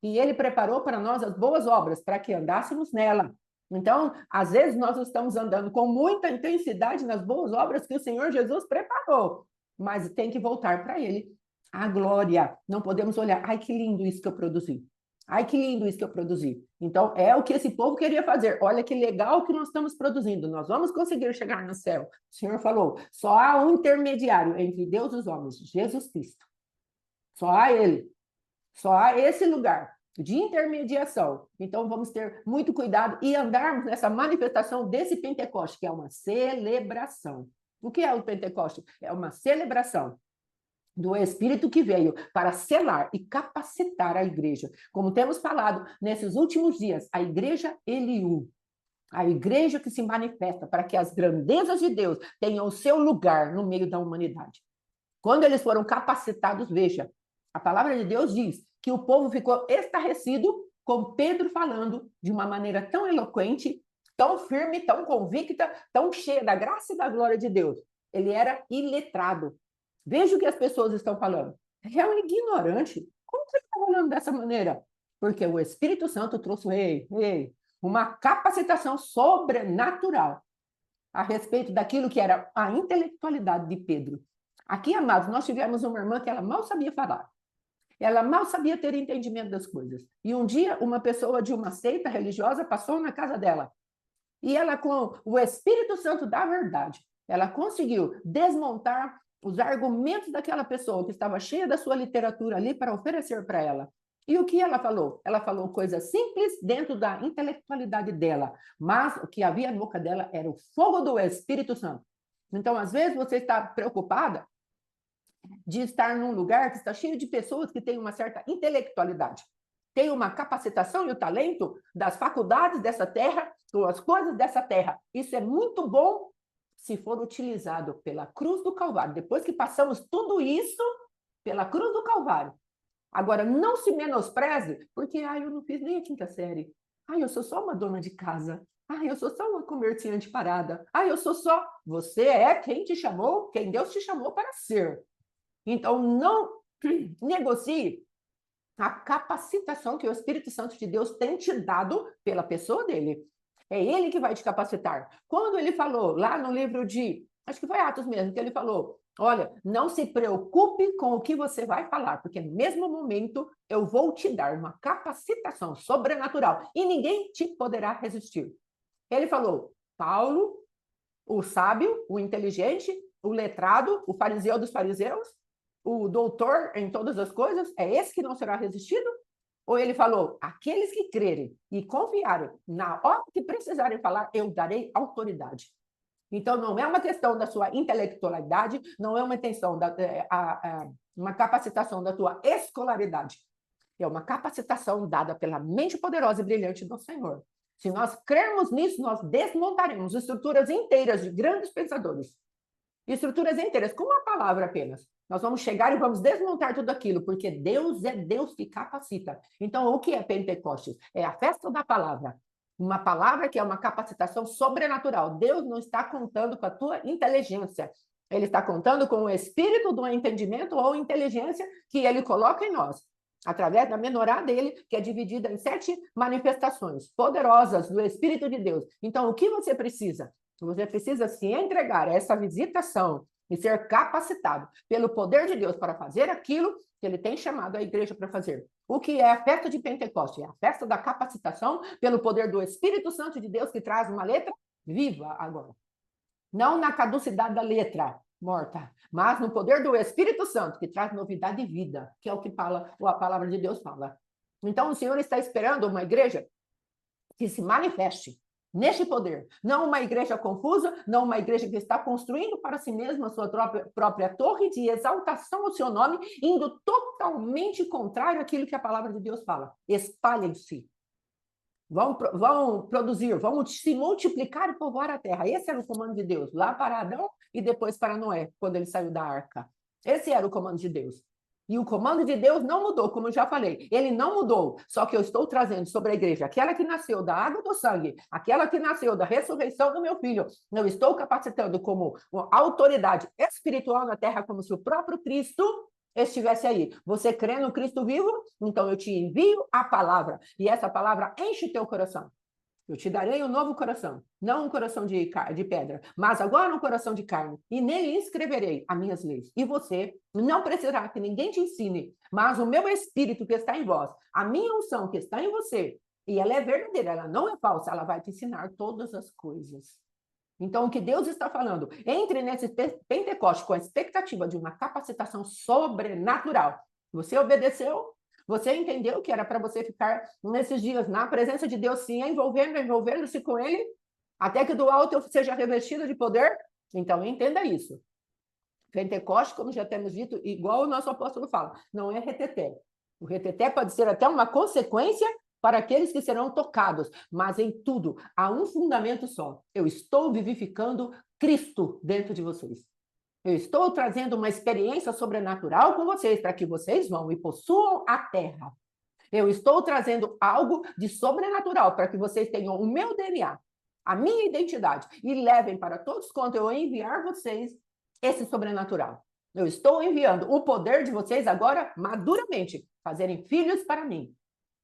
E ele preparou para nós as boas obras, para que andássemos nela. Então, às vezes nós estamos andando com muita intensidade nas boas obras que o Senhor Jesus preparou, mas tem que voltar para ele. A glória. Não podemos olhar, ai que lindo isso que eu produzi. Ai que lindo isso que eu produzi. Então, é o que esse povo queria fazer. Olha que legal que nós estamos produzindo. Nós vamos conseguir chegar no céu. O Senhor falou, só há um intermediário entre Deus e os homens, Jesus Cristo. Só há ele. Só há esse lugar de intermediação. Então, vamos ter muito cuidado e andarmos nessa manifestação desse Pentecoste, que é uma celebração. O que é o Pentecoste? É uma celebração do Espírito que veio para selar e capacitar a igreja. Como temos falado nesses últimos dias, a igreja Eliú, a igreja que se manifesta para que as grandezas de Deus tenham o seu lugar no meio da humanidade. Quando eles foram capacitados, veja, a palavra de Deus diz que o povo ficou estarrecido com Pedro falando de uma maneira tão eloquente, tão firme, tão convicta, tão cheia da graça e da glória de Deus. Ele era iletrado. Veja o que as pessoas estão falando. É um ignorante. Como você está falando dessa maneira? Porque o Espírito Santo trouxe uma capacitação sobrenatural a respeito daquilo que era a intelectualidade de Pedro. Aqui, amados, nós tivemos uma irmã que ela mal sabia falar. Ela mal sabia ter entendimento das coisas. E um dia, uma pessoa de uma seita religiosa passou na casa dela. E ela, com o Espírito Santo da verdade, ela conseguiu desmontar os argumentos daquela pessoa que estava cheia da sua literatura ali para oferecer para ela. E o que ela falou? Ela falou coisas simples dentro da intelectualidade dela, mas o que havia na boca dela era o fogo do Espírito Santo. Então, às vezes, você está preocupada de estar num lugar que está cheio de pessoas que têm uma certa intelectualidade, têm uma capacitação e o talento das faculdades dessa terra, das coisas dessa terra. Isso é muito bom se for utilizado pela cruz do Calvário. Depois que passamos tudo isso pela cruz do Calvário. Agora, não se menospreze, porque eu não fiz nem a quinta série. Eu sou só uma dona de casa. Eu sou só uma comerciante parada. Eu sou só... Você é quem te chamou, quem Deus te chamou para ser. Então, não negocie a capacitação que o Espírito Santo de Deus tem te dado pela pessoa dele. É ele que vai te capacitar. Quando ele falou, lá no livro de... Acho que foi Atos mesmo, que ele falou, olha, não se preocupe com o que você vai falar, porque no mesmo momento eu vou te dar uma capacitação sobrenatural e ninguém te poderá resistir. Ele falou, Paulo, o sábio, o inteligente, o letrado, o fariseu dos fariseus, o doutor em todas as coisas, é esse que não será resistido? Ou ele falou, aqueles que crerem e confiarem, na hora que precisarem falar, eu darei autoridade. Então, não é uma questão da sua intelectualidade, não é uma intenção, uma capacitação da tua escolaridade. É uma capacitação dada pela mente poderosa e brilhante do Senhor. Se nós crermos nisso, nós desmontaremos estruturas inteiras de grandes pensadores. Estruturas inteiras, com uma palavra apenas. Nós vamos chegar e vamos desmontar tudo aquilo, porque Deus é Deus que capacita. Então, o que é Pentecostes? É a festa da palavra. Uma palavra que é uma capacitação sobrenatural. Deus não está contando com a tua inteligência. Ele está contando com o espírito do entendimento ou inteligência que ele coloca em nós, através da menorá dele, que é dividida em 7 manifestações poderosas do Espírito de Deus. Então, o que você precisa? Você precisa se entregar a essa visitação e ser capacitado pelo poder de Deus para fazer aquilo que ele tem chamado a igreja para fazer. O que é a festa de Pentecostes? É a festa da capacitação pelo poder do Espírito Santo de Deus que traz uma letra viva agora. Não na caducidade da letra morta, mas no poder do Espírito Santo que traz novidade e vida, que é o que a palavra de Deus fala. Então o Senhor está esperando uma igreja que se manifeste neste poder, não uma igreja confusa, não uma igreja que está construindo para si mesma a sua própria torre de exaltação ao seu nome, indo totalmente contrário àquilo que a palavra de Deus fala. Espalhem-se, vão produzir, vão se multiplicar e povoar a terra. Esse era o comando de Deus, lá para Adão e depois para Noé, quando ele saiu da arca. Esse era o comando de Deus. E o comando de Deus não mudou, como eu já falei. Ele não mudou, só que eu estou trazendo sobre a igreja aquela que nasceu da água do sangue, aquela que nasceu da ressurreição do meu filho. Eu estou capacitando como uma autoridade espiritual na terra, como se o próprio Cristo estivesse aí. Você crê no Cristo vivo? Então eu te envio a palavra. E essa palavra enche teu coração. Eu te darei um novo coração, não um coração de pedra, mas agora um coração de carne. E nele escreverei as minhas leis. E você não precisará que ninguém te ensine, mas o meu Espírito que está em vós, a minha unção que está em você, e ela é verdadeira, ela não é falsa, ela vai te ensinar todas as coisas. Então, o que Deus está falando? Entre nesse Pentecoste com a expectativa de uma capacitação sobrenatural. Você obedeceu? Você entendeu que era para você ficar nesses dias na presença de Deus, sim, envolvendo-se com Ele, até que do alto eu seja revestido de poder? Então, entenda isso. Pentecoste, como já temos dito, igual o nosso apóstolo fala, não é reteté. O reteté pode ser até uma consequência para aqueles que serão tocados, mas em tudo há um fundamento só. Eu estou vivificando Cristo dentro de vocês. Eu estou trazendo uma experiência sobrenatural com vocês, para que vocês vão e possuam a terra. Eu estou trazendo algo de sobrenatural, para que vocês tenham o meu DNA, a minha identidade, e levem para todos quanto eu enviar vocês esse sobrenatural. Eu estou enviando o poder de vocês agora maduramente, fazerem filhos para mim.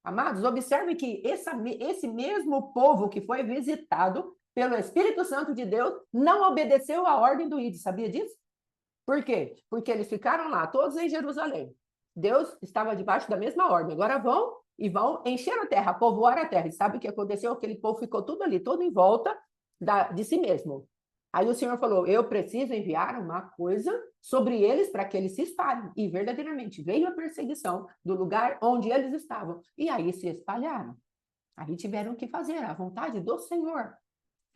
Amados, observe que esse mesmo povo que foi visitado pelo Espírito Santo de Deus não obedeceu à ordem do Ide, sabia disso? Por quê? Porque eles ficaram lá, todos em Jerusalém. Deus estava debaixo da mesma ordem. Agora vão e vão encher a terra, povoar a terra. E sabe o que aconteceu? Aquele povo ficou tudo ali, todo em volta de si mesmo. Aí o Senhor falou, eu preciso enviar uma coisa sobre eles para que eles se espalhem. E verdadeiramente veio a perseguição do lugar onde eles estavam. E aí se espalharam. Aí tiveram que fazer a vontade do Senhor.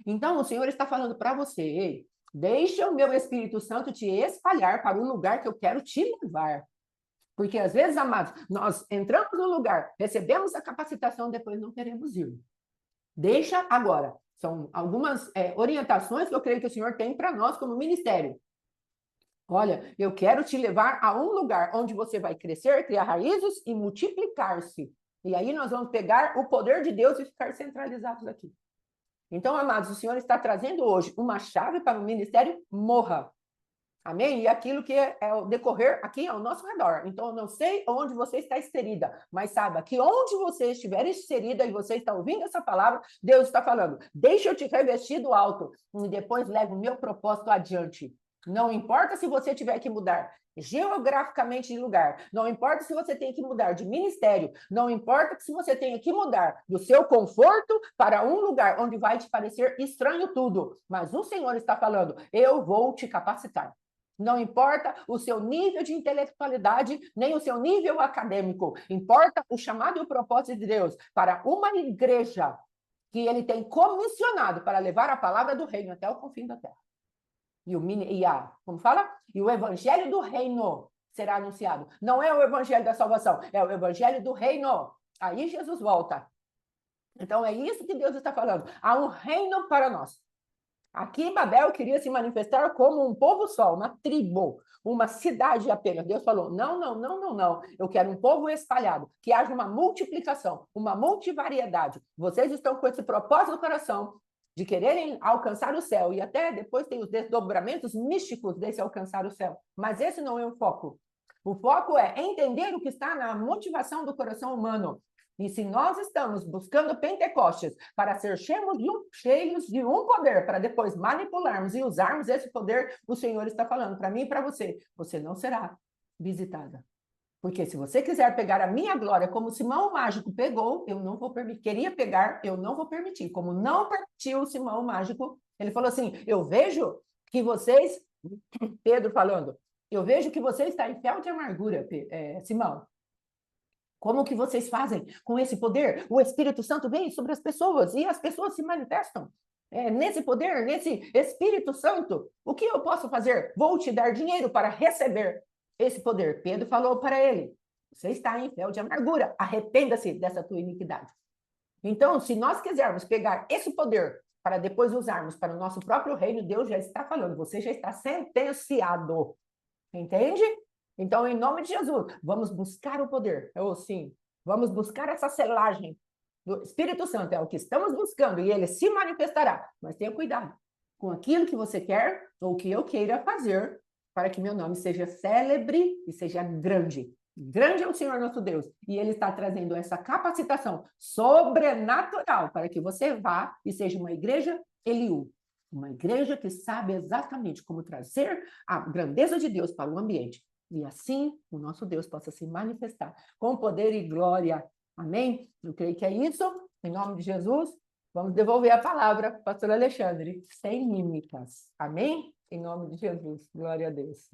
Então o Senhor está falando para você, ei, deixa o meu Espírito Santo te espalhar para o lugar que eu quero te levar. Porque às vezes, amados, nós entramos no lugar, recebemos a capacitação, depois não queremos ir. Deixa agora. São algumas orientações que eu creio que o Senhor tem para nós como ministério. Olha, eu quero te levar a um lugar onde você vai crescer, criar raízes e multiplicar-se. E aí nós vamos pegar o poder de Deus e ficar centralizados aqui. Então, amados, o Senhor está trazendo hoje uma chave para o ministério, morra. Amém? E aquilo que é o decorrer aqui ao nosso redor. Então, eu não sei onde você está inserida, mas saiba que onde você estiver inserida e você está ouvindo essa palavra, Deus está falando, deixa eu te revestir do alto e depois leve o meu propósito adiante. Não importa se você tiver que mudar geograficamente de lugar, não importa se você tem que mudar de ministério, não importa se você tenha que mudar do seu conforto para um lugar onde vai te parecer estranho tudo, mas o Senhor está falando, eu vou te capacitar. Não importa o seu nível de intelectualidade, nem o seu nível acadêmico. Importa o chamado e o propósito de Deus para uma igreja que ele tem comissionado para levar a palavra do reino até o confim da terra. Como fala? E o evangelho do reino será anunciado. Não é o evangelho da salvação, é o evangelho do reino. Aí Jesus volta. Então é isso que Deus está falando. Há um reino para nós. Aqui Babel queria se manifestar como um povo só, uma tribo, uma cidade apenas. Deus falou, não. Eu quero um povo espalhado, que haja uma multiplicação, uma multivariedade. Vocês estão com esse propósito no coração de quererem alcançar o céu, e até depois tem os desdobramentos místicos desse alcançar o céu. Mas esse não é o foco. O foco é entender o que está na motivação do coração humano. E se nós estamos buscando Pentecostes para ser cheios de um poder, para depois manipularmos e usarmos esse poder, o Senhor está falando para mim e para você, você não será visitada. Porque se você quiser pegar a minha glória como Simão o Mágico pegou, eu não vou permitir. Queria pegar, eu não vou permitir. Como não permitiu o Simão o Mágico, ele falou assim, eu vejo que vocês, Pedro falando, eu vejo que você está em fel de amargura, Simão. Como que vocês fazem com esse poder? O Espírito Santo vem sobre as pessoas e as pessoas se manifestam. Nesse poder, nesse Espírito Santo, o que eu posso fazer? Vou te dar dinheiro para receber esse poder. Pedro falou para ele, você está em fel de amargura, arrependa-se dessa tua iniquidade. Então, se nós quisermos pegar esse poder para depois usarmos para o nosso próprio reino, Deus já está falando, você já está sentenciado. Entende? Então, em nome de Jesus, vamos buscar o poder. Sim, vamos buscar essa selagem do Espírito Santo. É o que estamos buscando e ele se manifestará. Mas tenha cuidado com aquilo que você quer ou que eu queira fazer para que meu nome seja célebre e seja grande. Grande é o Senhor nosso Deus. E Ele está trazendo essa capacitação sobrenatural para que você vá e seja uma igreja Eliú. Uma igreja que sabe exatamente como trazer a grandeza de Deus para o ambiente. E assim o nosso Deus possa se manifestar com poder e glória. Amém? Eu creio que é isso. Em nome de Jesus, vamos devolver a palavra, pastor Alexandre, sem mímicas. Amém? Em nome de Jesus. Glória a Deus.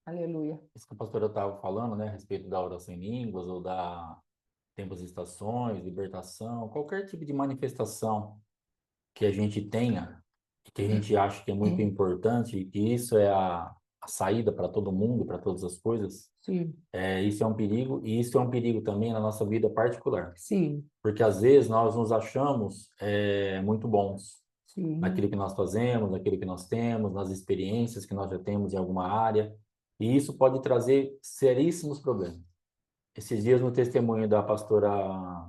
Aleluia. Isso que a pastora estava falando, né, a respeito da oração em línguas ou da tempos e estações, libertação, qualquer tipo de manifestação que a gente tenha, que a gente acha que é muito importante, e que isso é a saída para todo mundo, para todas as coisas, Sim, isso é um perigo, e isso é um perigo também na nossa vida particular. sim, Porque às vezes nós nos achamos muito bons sim. naquilo que nós fazemos, naquilo que nós temos, nas experiências que nós já temos em alguma área, e isso pode trazer seríssimos problemas. Esses dias, no testemunho da pastora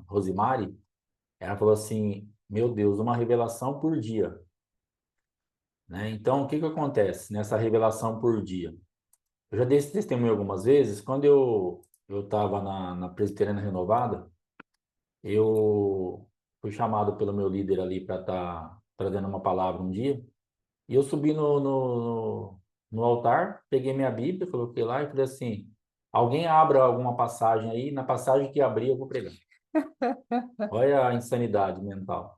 Rosimari, ela falou assim: Meu Deus, uma revelação por dia. Né? Então, o que que acontece nessa revelação por dia? Eu já dei esse testemunho algumas vezes. Quando eu estava na Presbiteriana Renovada, eu fui chamado pelo meu líder ali para estar trazendo uma palavra um dia. E eu subi no altar, peguei minha Bíblia, coloquei lá e falei assim: alguém abra alguma passagem aí, na passagem que abrir eu vou pregar. Olha a insanidade mental.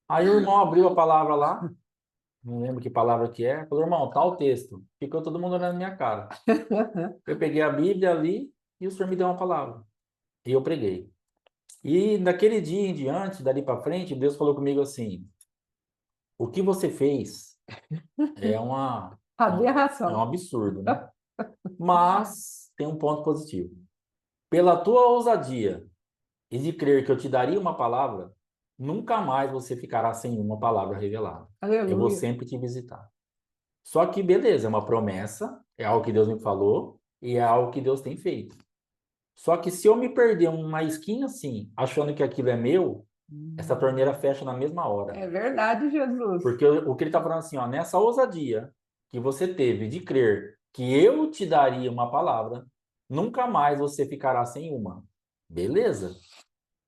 Aí o irmão abriu a palavra lá, não lembro que palavra que é, falou: irmão, tá o texto. Ficou todo mundo olhando na minha cara. Eu peguei a Bíblia ali e o senhor me deu uma palavra. E eu preguei. E daquele dia em diante, dali para frente, Deus falou comigo assim: o que você fez é é um Aberração. absurdo, né? Mas tem um ponto positivo. Pela tua ousadia e de crer que eu te daria uma palavra, nunca mais você ficará sem uma palavra revelada. Eu vou Aleluia. sempre te visitar. Só que, beleza, é uma promessa, é algo que Deus me falou e é algo que Deus tem feito. Só que se eu me perder uma esquina assim, achando que aquilo é meu, essa torneira fecha na mesma hora. É verdade, Jesus. Porque o que ele está falando assim, ó, nessa ousadia que você teve de crer que eu te daria uma palavra, nunca mais você ficará sem uma. Beleza?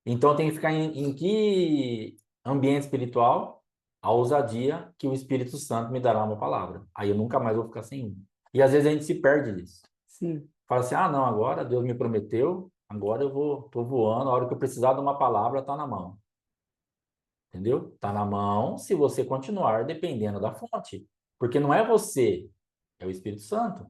Então tem que ficar em que ambiente espiritual? A ousadia que o Espírito Santo me dará uma palavra. Aí eu nunca mais vou ficar sem uma. E às vezes a gente se perde disso. Sim. Fala assim: ah, não, agora Deus me prometeu, agora tô voando, a hora que eu precisar de uma palavra tá na mão. Entendeu? Tá na mão se você continuar dependendo da fonte. Porque não é você, é o Espírito Santo.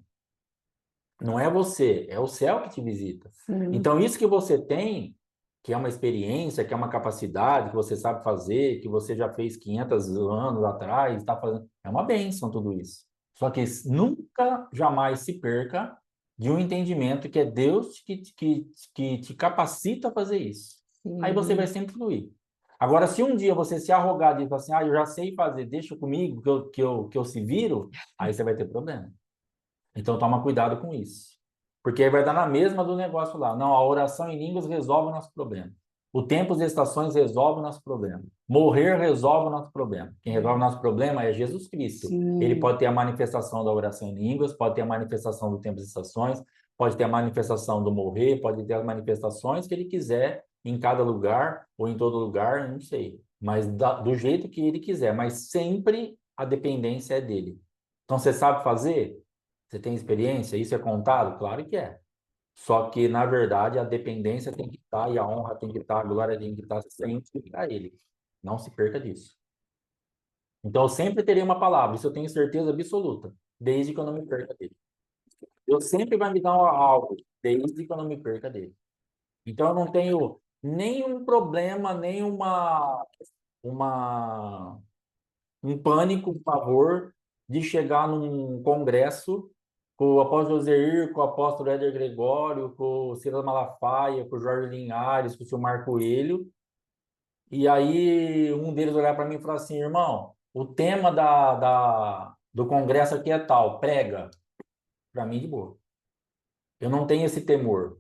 Não é você, é o céu que te visita. Sim. Então, isso que você tem, que é uma experiência, que é uma capacidade, que você sabe fazer, que você já fez 500 anos atrás, está fazendo, é uma bênção tudo isso. Só que nunca, jamais se perca de um entendimento que é Deus que te capacita a fazer isso. Aí você vai Sim. sempre fluir. Agora, se um dia você se arrogar e falar assim: ah, eu já sei fazer, deixa comigo que eu se viro, aí você vai ter problema. Então toma cuidado com isso. Porque aí vai dar na mesma do negócio lá. Não, a oração em línguas resolve o nosso problema. O tempo e as estações resolve o nosso problema. Morrer resolve o nosso problema. Quem resolve o nosso problema é Jesus Cristo. Ele Sim. pode ter a manifestação da oração em línguas, pode ter a manifestação do tempo e estações, pode ter a manifestação do morrer, pode ter as manifestações que ele quiser em cada lugar ou em todo lugar, não sei. Mas do jeito que ele quiser. Mas sempre a dependência é dele. Então você sabe fazer? Você tem experiência? Isso é contado? Claro que é. Só que, na verdade, a dependência tem que estar, e a honra tem que estar, a glória tem que estar sempre para Ele. Não se perca disso. Então, eu sempre terei uma palavra, isso eu tenho certeza absoluta, desde que eu não me perca dele. Eu sempre vai me dar algo, desde que eu não me perca dele. Então, eu não tenho nenhum problema, uma, um pânico, por favor, de chegar num congresso com o apóstolo Joseir, com o apóstolo Éder Gregório, com o Silas Malafaia, com o Jorge Linhares, com o seu Marco Coelho, e aí um deles olhar para mim e falar assim: irmão, o tema do congresso aqui é tal, prega. Para mim, de boa. Eu não tenho esse temor,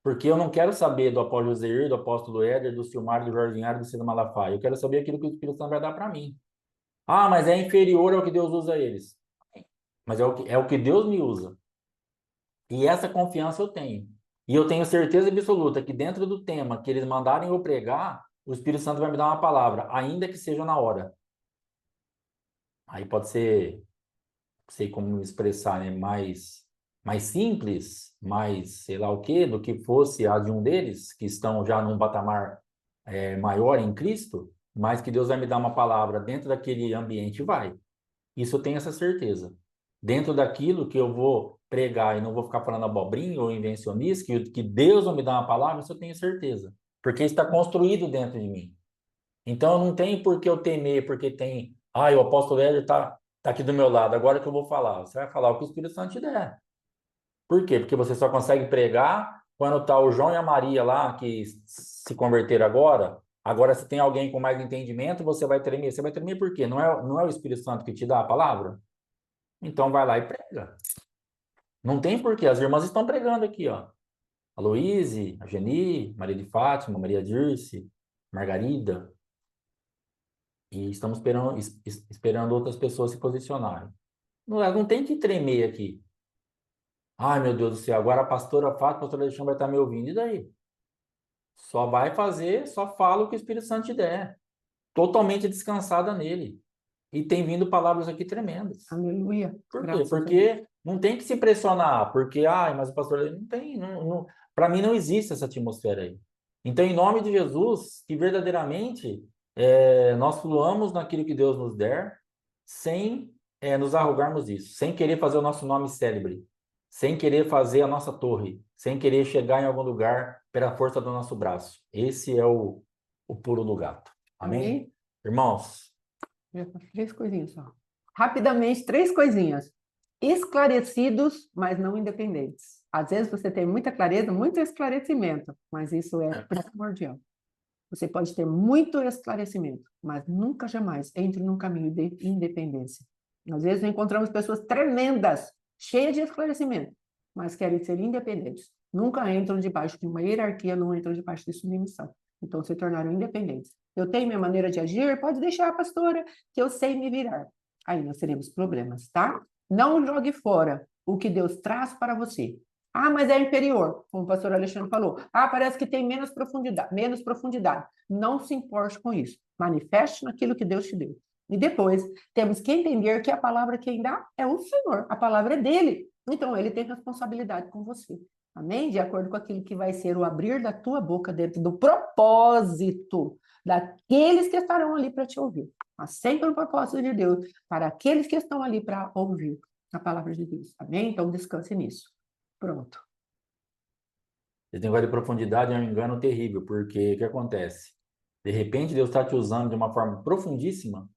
porque eu não quero saber do apóstolo Joseir, do apóstolo Éder, do Silmar, do Jorge Linhares, do Silas Malafaia. Eu quero saber aquilo que o Espírito Santo vai dar para mim. Ah, mas é inferior ao que Deus usa eles. mas é o que Deus me usa. E essa confiança eu tenho. E eu tenho certeza absoluta que dentro do tema que eles mandarem eu pregar, o Espírito Santo vai me dar uma palavra, ainda que seja na hora. Aí pode ser, não sei como me expressar, né? Mais simples, mais sei lá o quê, do que fosse a de um deles, que estão já num patamar maior em Cristo, mas que Deus vai me dar uma palavra dentro daquele ambiente, vai. Isso eu tenho essa certeza. Dentro daquilo que eu vou pregar e não vou ficar falando abobrinha ou invencionista, que Deus vai me dar uma palavra, isso eu tenho certeza. Porque está construído dentro de mim. Então não tem por que eu temer, porque tem, o apóstolo Hélio tá aqui do meu lado, agora que eu vou falar. Você vai falar o que o Espírito Santo te der. Por quê? Porque você só consegue pregar quando tá o João e a Maria lá, que se converteram agora. Agora, se tem alguém com mais entendimento, você vai tremer. Você vai tremer por quê? Não é o Espírito Santo que te dá a palavra? Então vai lá e prega. Não tem porquê. As irmãs estão pregando aqui, ó. A Luíse, a Geni, Maria de Fátima, Maria Dirce, Margarida. E estamos esperando outras pessoas se posicionarem. Não tem que tremer aqui. Ai, meu Deus do céu, agora a pastora Fátima, o pastor Alexandre vai estar me ouvindo. E daí? Só vai fazer, só fala o que o Espírito Santo te der. Totalmente descansada nele. E tem vindo palavras aqui tremendas. Aleluia. Por quê? Graças a Deus. Porque não tem que se pressionar, porque, mas o pastor não tem, para mim não existe essa atmosfera aí. Então, em nome de Jesus, que verdadeiramente nós fluamos naquilo que Deus nos der, sem nos arrogarmos disso, sem querer fazer o nosso nome célebre, sem querer fazer a nossa torre, sem querer chegar em algum lugar pela força do nosso braço. Esse é o pulo do gato. Amém? Amém? Irmãos, Três coisinhas só. Rapidamente, três coisinhas. Esclarecidos, mas não independentes. Às vezes você tem muita clareza, muito esclarecimento, mas isso é primordial. Você pode ter muito esclarecimento, mas nunca jamais entre num caminho de independência. Às vezes encontramos pessoas tremendas, cheias de esclarecimento, mas querem ser independentes. Nunca entram debaixo de uma hierarquia, não entram debaixo de submissão. Então se tornaram independentes. Eu tenho minha maneira de agir, pode deixar, pastora, que eu sei me virar. Aí nós teremos problemas, tá? Não jogue fora o que Deus traz para você. Ah, mas é inferior, como o pastor Alexandre falou. Ah, parece que tem menos profundidade, menos profundidade. Não se importe com isso. Manifeste naquilo que Deus te deu. E depois, temos que entender que a palavra quem dá é o Senhor. A palavra é dele. Então, ele tem responsabilidade com você. Amém? De acordo com aquilo que vai ser o abrir da tua boca dentro do propósito daqueles que estarão ali para te ouvir. Mas sempre o propósito de Deus para aqueles que estão ali para ouvir a palavra de Deus. Amém? Então, descanse nisso. Pronto. esse negócio de profundidade é um engano terrível, porque o que acontece? De repente, Deus está te usando de uma forma profundíssima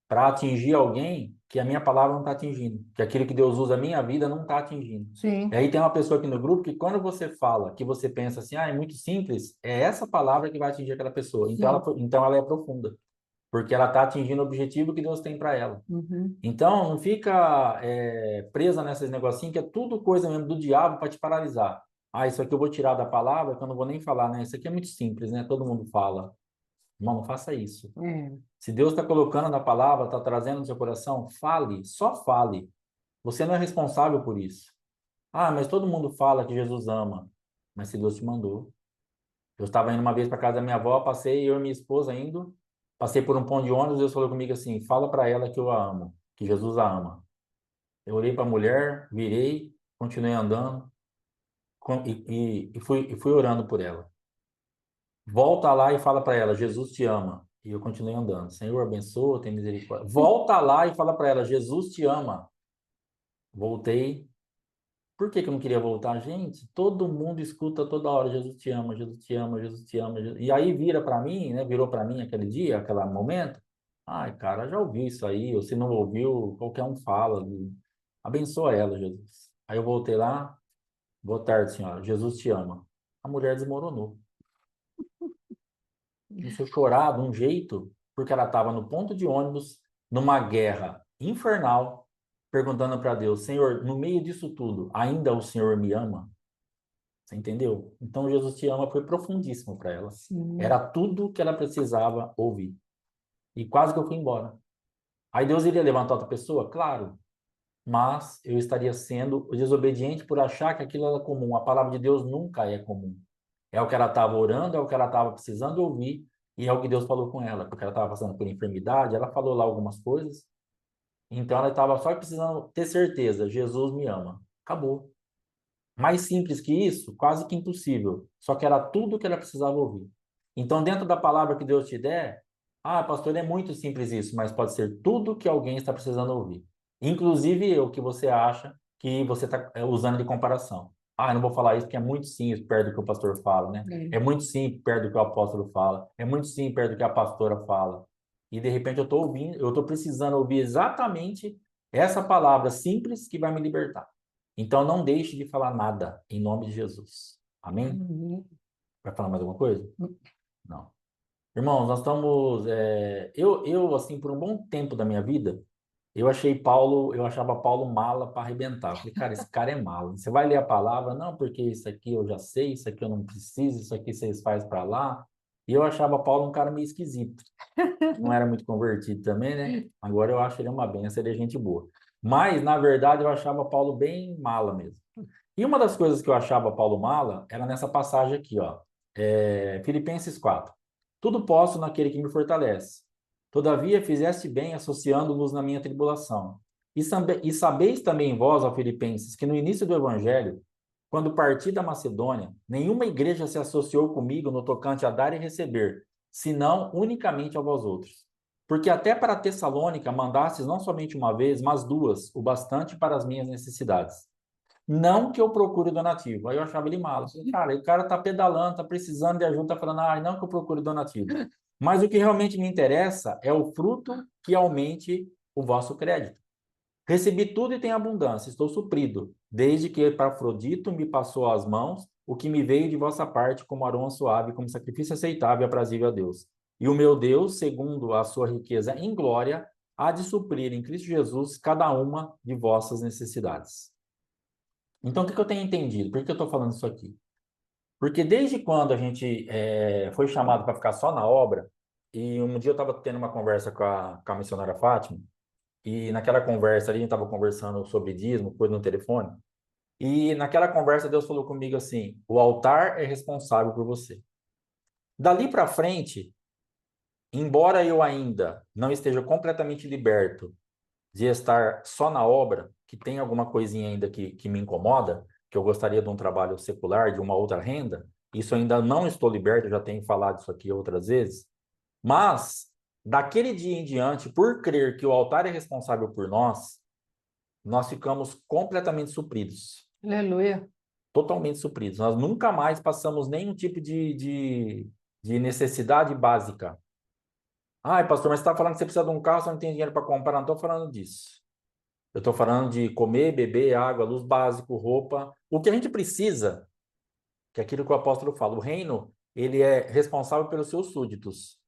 para atingir alguém que a minha palavra não está atingindo, que aquilo que Deus usa a minha vida não está atingindo. Sim. E aí tem uma pessoa aqui no grupo que quando você fala, que você pensa assim, é muito simples, é essa palavra que vai atingir aquela pessoa. Então ela é profunda, porque ela está atingindo o objetivo que Deus tem para ela. Uhum. Então não fica presa nesses negocinhos que é tudo coisa mesmo do diabo para te paralisar. Isso aqui eu vou tirar da palavra, que eu não vou nem falar, né? Isso aqui é muito simples, né? Todo mundo fala. Irmão, não faça isso. É. Se Deus está colocando na palavra, está trazendo no seu coração, fale, só fale. Você não é responsável por isso. Mas todo mundo fala que Jesus ama. Mas se Deus te mandou. Eu estava indo uma vez para casa da minha avó, passei, eu e minha esposa indo, passei por um ponto de ônibus, Deus falou comigo assim, fala para ela que eu a amo, que Jesus a ama. Eu olhei para a mulher, virei, continuei andando e fui orando por ela. Volta lá e fala para ela, Jesus te ama. E eu continuei andando. Senhor, abençoa, tem misericórdia. Volta lá e fala para ela, Jesus te ama. Voltei. Por que que eu não queria voltar? Gente, todo mundo escuta toda hora, Jesus te ama, Jesus te ama, Jesus te ama. E aí vira para mim, né? Virou para mim aquele dia, aquele momento. Ai, cara, já ouvi isso aí. Ou se não ouviu, qualquer um fala. Abençoa ela, Jesus. Aí eu voltei lá. Boa tarde, senhora. Jesus te ama. A mulher desmoronou. Começou a chorar de um jeito, porque ela estava no ponto de ônibus, numa guerra infernal, perguntando para Deus: Senhor, no meio disso tudo, ainda o Senhor me ama? Você entendeu? Então, Jesus te ama foi profundíssimo para ela. Sim. Era tudo que ela precisava ouvir. E quase que eu fui embora. Aí Deus iria levantar outra pessoa? Claro. mas eu estaria sendo desobediente por achar que aquilo era comum. A palavra de Deus nunca é comum. É o que ela estava orando, é o que ela estava precisando ouvir, e é o que Deus falou com ela, porque ela estava passando por enfermidade, ela falou lá algumas coisas, então ela estava só precisando ter certeza, Jesus me ama. Acabou. Mais simples que isso, quase que impossível. Só que era tudo que ela precisava ouvir. Então, dentro da palavra que Deus te der, pastor, é muito simples isso, mas pode ser tudo que alguém está precisando ouvir. Inclusive eu, que você acha que você está usando de comparação. Eu não vou falar isso porque é muito simples perto do que o pastor fala, né? É. É muito simples perto do que o apóstolo fala. É muito simples perto do que a pastora fala. E de repente eu estou ouvindo, eu estou precisando ouvir exatamente essa palavra simples que vai me libertar. Então, não deixe de falar nada, em nome de Jesus. Amém? Uhum. Vai falar mais alguma coisa? Não. Irmãos, nós estamos. Eu, assim, por um bom tempo da minha vida, eu achava Paulo mala para arrebentar. Eu falei, cara, esse cara é mala. Você vai ler a palavra, não, porque isso aqui eu já sei, isso aqui eu não preciso, isso aqui vocês fazem para lá. E eu achava Paulo um cara meio esquisito. Não era muito convertido também, né? Agora eu acho ele uma benção, ele é gente boa. Mas, na verdade, eu achava Paulo bem mala mesmo. E uma das coisas que eu achava Paulo mala era nessa passagem aqui, ó. Filipenses 4. Tudo posso naquele que me fortalece. Todavia fizeste bem associando-vos na minha tribulação. E sabeis também vós, ó Filipenses, que no início do evangelho, quando parti da Macedônia, nenhuma igreja se associou comigo no tocante a dar e receber, senão unicamente a vós outros. Porque até para Tessalônica mandastes não somente uma vez, mas duas, o bastante para as minhas necessidades. Não que eu procure donativo. Aí eu achava ele malo. Cara, o cara tá pedalando, tá precisando de ajuda, tá falando, não que eu procure donativo. Mas o que realmente me interessa é o fruto que aumente o vosso crédito. Recebi tudo e tenho abundância, estou suprido, desde que Epafrodito me passou às mãos o que me veio de vossa parte como aroma suave, como sacrifício aceitável e aprazível a Deus. E o meu Deus, segundo a sua riqueza em glória, há de suprir em Cristo Jesus cada uma de vossas necessidades. Então, o que eu tenho entendido? Por que eu estou falando isso aqui? Porque desde quando a gente foi chamado para ficar só na obra, e um dia eu estava tendo uma conversa com a missionária Fátima, e naquela conversa ali, a gente estava conversando sobre dízimo, coisa no telefone, e naquela conversa Deus falou comigo assim: o altar é responsável por você. Dali para frente, embora eu ainda não esteja completamente liberto de estar só na obra, que tem alguma coisinha ainda que me incomoda, que eu gostaria de um trabalho secular, de uma outra renda, isso ainda não estou liberto, eu já tenho falado isso aqui outras vezes, mas daquele dia em diante, por crer que o altar é responsável por nós ficamos completamente supridos, Aleluia. totalmente supridos. Nós nunca mais passamos nenhum tipo de necessidade básica. Pastor, mas você está falando que você precisa de um carro, você não tem dinheiro para comprar. Não estou falando disso. Eu estou falando de comer, beber, água, luz básico, roupa. O que a gente precisa, que é aquilo que o apóstolo fala, o reino, ele é responsável pelos seus súditos.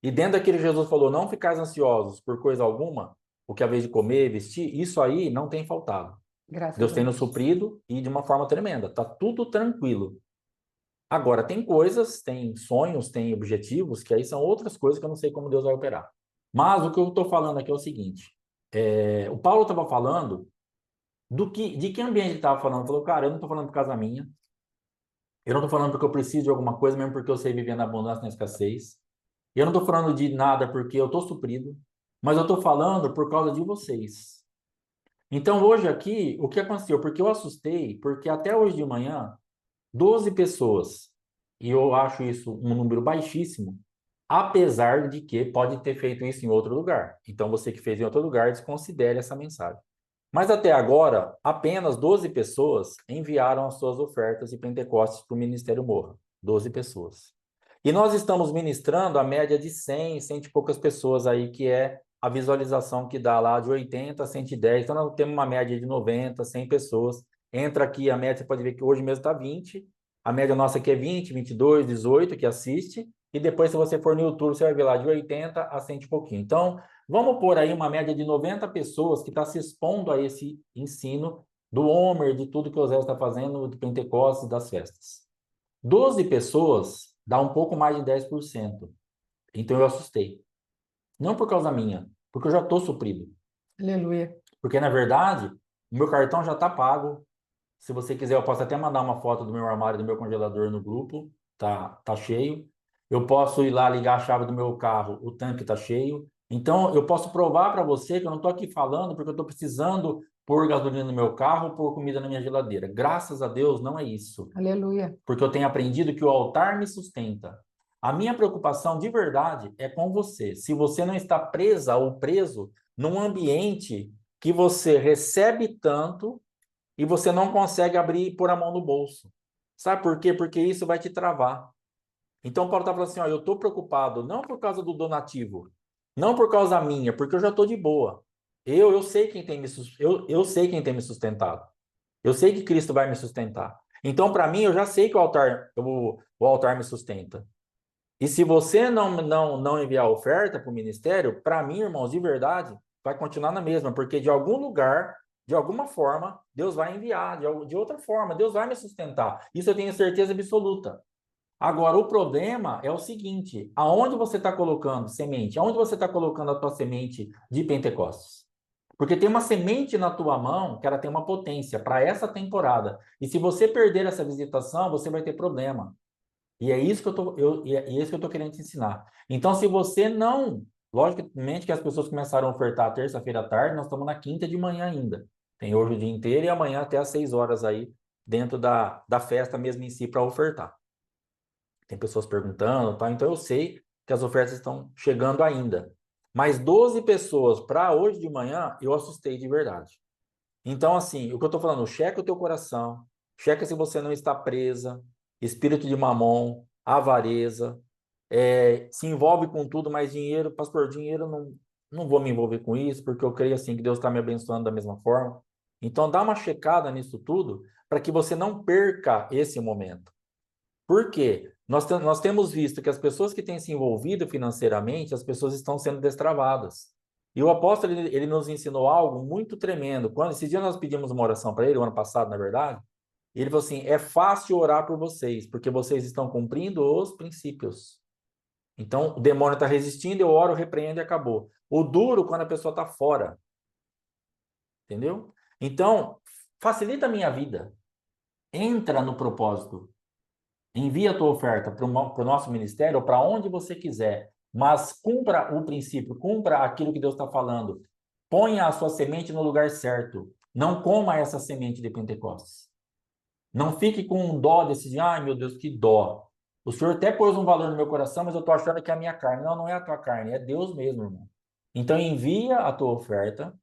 E dentro daquele Jesus falou, não ficais ansiosos por coisa alguma, o que é a vez de comer, vestir, isso aí não tem faltado. Deus Graças a tem nos Deus. suprido e de uma forma tremenda. Tá tudo tranquilo. Agora, tem coisas, tem sonhos, tem objetivos, que aí são outras coisas que eu não sei como Deus vai operar. Mas o que eu estou falando aqui é o seguinte, o Paulo estava falando de que ambiente ele estava falando? Ele falou, cara, eu não estou falando por causa minha, eu não estou falando porque eu preciso de alguma coisa, mesmo porque eu sei viver na abundância e na escassez. Eu não estou falando de nada porque eu estou suprido, mas eu estou falando por causa de vocês. Então, hoje aqui, o que aconteceu? Porque eu assustei, porque até hoje de manhã, 12 pessoas, e eu acho isso um número baixíssimo, apesar de que pode ter feito isso em outro lugar. Então, você que fez em outro lugar, desconsidere essa mensagem. Mas até agora, apenas 12 pessoas enviaram as suas ofertas de Pentecostes para o Ministério Morra. 12 pessoas. E nós estamos ministrando a média de 100, 100 e poucas pessoas aí, que é a visualização que dá lá de 80 a 110. Então, nós temos uma média de 90, 100 pessoas. Entra aqui, a média, você pode ver que hoje mesmo está 20. A média nossa aqui é 20, 22, 18 que assiste. E depois, se você for no YouTube, você vai ver lá de 80 a 100 e pouquinho. Então, vamos pôr aí uma média de 90 pessoas que está se expondo a esse ensino do Homer, de tudo que o Zé está fazendo, do Pentecostes, das festas. 12 pessoas dá um pouco mais de 10%. Então eu assustei. Não por causa minha, porque eu já estou suprido. Aleluia. Porque, na verdade, O meu cartão já está pago. Se você quiser, eu posso até mandar uma foto do meu armário, do meu congelador no grupo. Tá cheio. Eu posso ir lá ligar a chave do meu carro, o tanque está cheio. Então, eu posso provar para você que eu não estou aqui falando porque eu estou precisando pôr gasolina no meu carro, pôr comida na minha geladeira. Graças a Deus, não é isso. Aleluia. Porque eu tenho aprendido que o altar me sustenta. A minha preocupação de verdade é com você. Se você não está presa ou preso num ambiente que você recebe tanto e você não consegue abrir e pôr a mão no bolso. Sabe por quê? Porque isso vai te travar. Então, Paulo está falando assim, ó, eu estou preocupado não por causa do donativo, não por causa minha, porque eu já estou de boa. Eu sei quem tem eu sei quem tem me sustentado. Eu sei que Cristo vai me sustentar. Então, para mim, eu já sei que o altar me sustenta. E se você não enviar oferta para o ministério, para mim, irmãos, de verdade, vai continuar na mesma, porque de algum lugar, de alguma forma, Deus vai enviar, de outra forma, Deus vai me sustentar. Isso eu tenho certeza absoluta. Agora, o problema é o seguinte: aonde você está colocando semente? Aonde você está colocando a tua semente de Pentecostes? Porque tem uma semente na tua mão que ela tem uma potência para essa temporada. E se você perder essa visitação, você vai ter problema. E é isso que é isso que eu tô querendo te ensinar. Então, se você não, logicamente que as pessoas começaram a ofertar terça-feira à tarde, nós estamos na quinta de manhã ainda. Tem hoje o dia inteiro e amanhã até às 6 horas aí, dentro da festa mesmo em si, para ofertar. Tem pessoas perguntando, tá? Então eu sei que as ofertas estão chegando ainda. Mas 12 pessoas para hoje de manhã, eu assustei de verdade. Então, assim, o que eu estou falando, checa o teu coração, checa se você não está presa, espírito de mamon, avareza, se envolve com tudo, mas dinheiro, pastor, dinheiro não vou me envolver com isso, porque eu creio assim que Deus está me abençoando da mesma forma. Então, dá uma checada nisso tudo, para que você não perca esse momento. Por quê? Nós temos visto que as pessoas que têm se envolvido financeiramente, as pessoas estão sendo destravadas. E o apóstolo, ele nos ensinou algo muito tremendo. Quando esse dia nós pedimos uma oração para ele, o ano passado, na verdade, ele falou assim: é fácil orar por vocês, porque vocês estão cumprindo os princípios. Então, o demônio está resistindo, eu oro, repreendo e acabou. O duro, quando a pessoa está fora. Entendeu? Então, facilita a minha vida. Entra no propósito. Envia a tua oferta para o nosso ministério ou para onde você quiser, mas cumpra o princípio, cumpra aquilo que Deus está falando. Ponha a sua semente no lugar certo. Não coma essa semente de Pentecostes. Não fique com um dó desse dia, ai meu Deus, que dó. O Senhor até pôs um valor no meu coração, mas eu estou achando que é a minha carne. Não, não é a tua carne, é Deus mesmo, irmão. Então envia a tua oferta,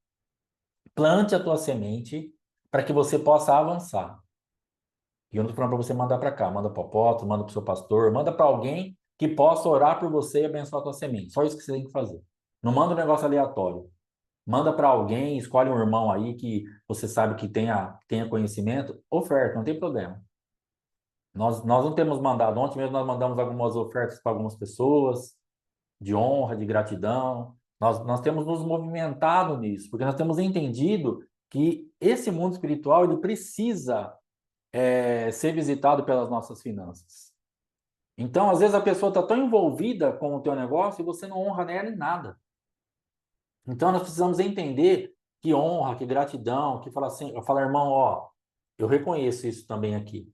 plante a tua semente para que você possa avançar. E eu não estou falando para você mandar para cá, manda para o apóstolo, manda para o seu pastor, manda para alguém que possa orar por você e abençoar a tua semente. Só isso que você tem que fazer. Não manda um negócio aleatório. Manda para alguém, escolhe um irmão aí que você sabe que tenha conhecimento, oferta, não tem problema. Nós não temos mandado, ontem mesmo nós mandamos algumas ofertas para algumas pessoas, de honra, de gratidão. Nós temos nos movimentado nisso, porque nós temos entendido que esse mundo espiritual ele precisa ser visitado pelas nossas finanças. Então, às vezes a pessoa está tão envolvida com o teu negócio e você não honra nela em nada. Então, nós precisamos entender que honra, que gratidão, que fala assim, eu falo, irmão, ó, eu reconheço isso também aqui.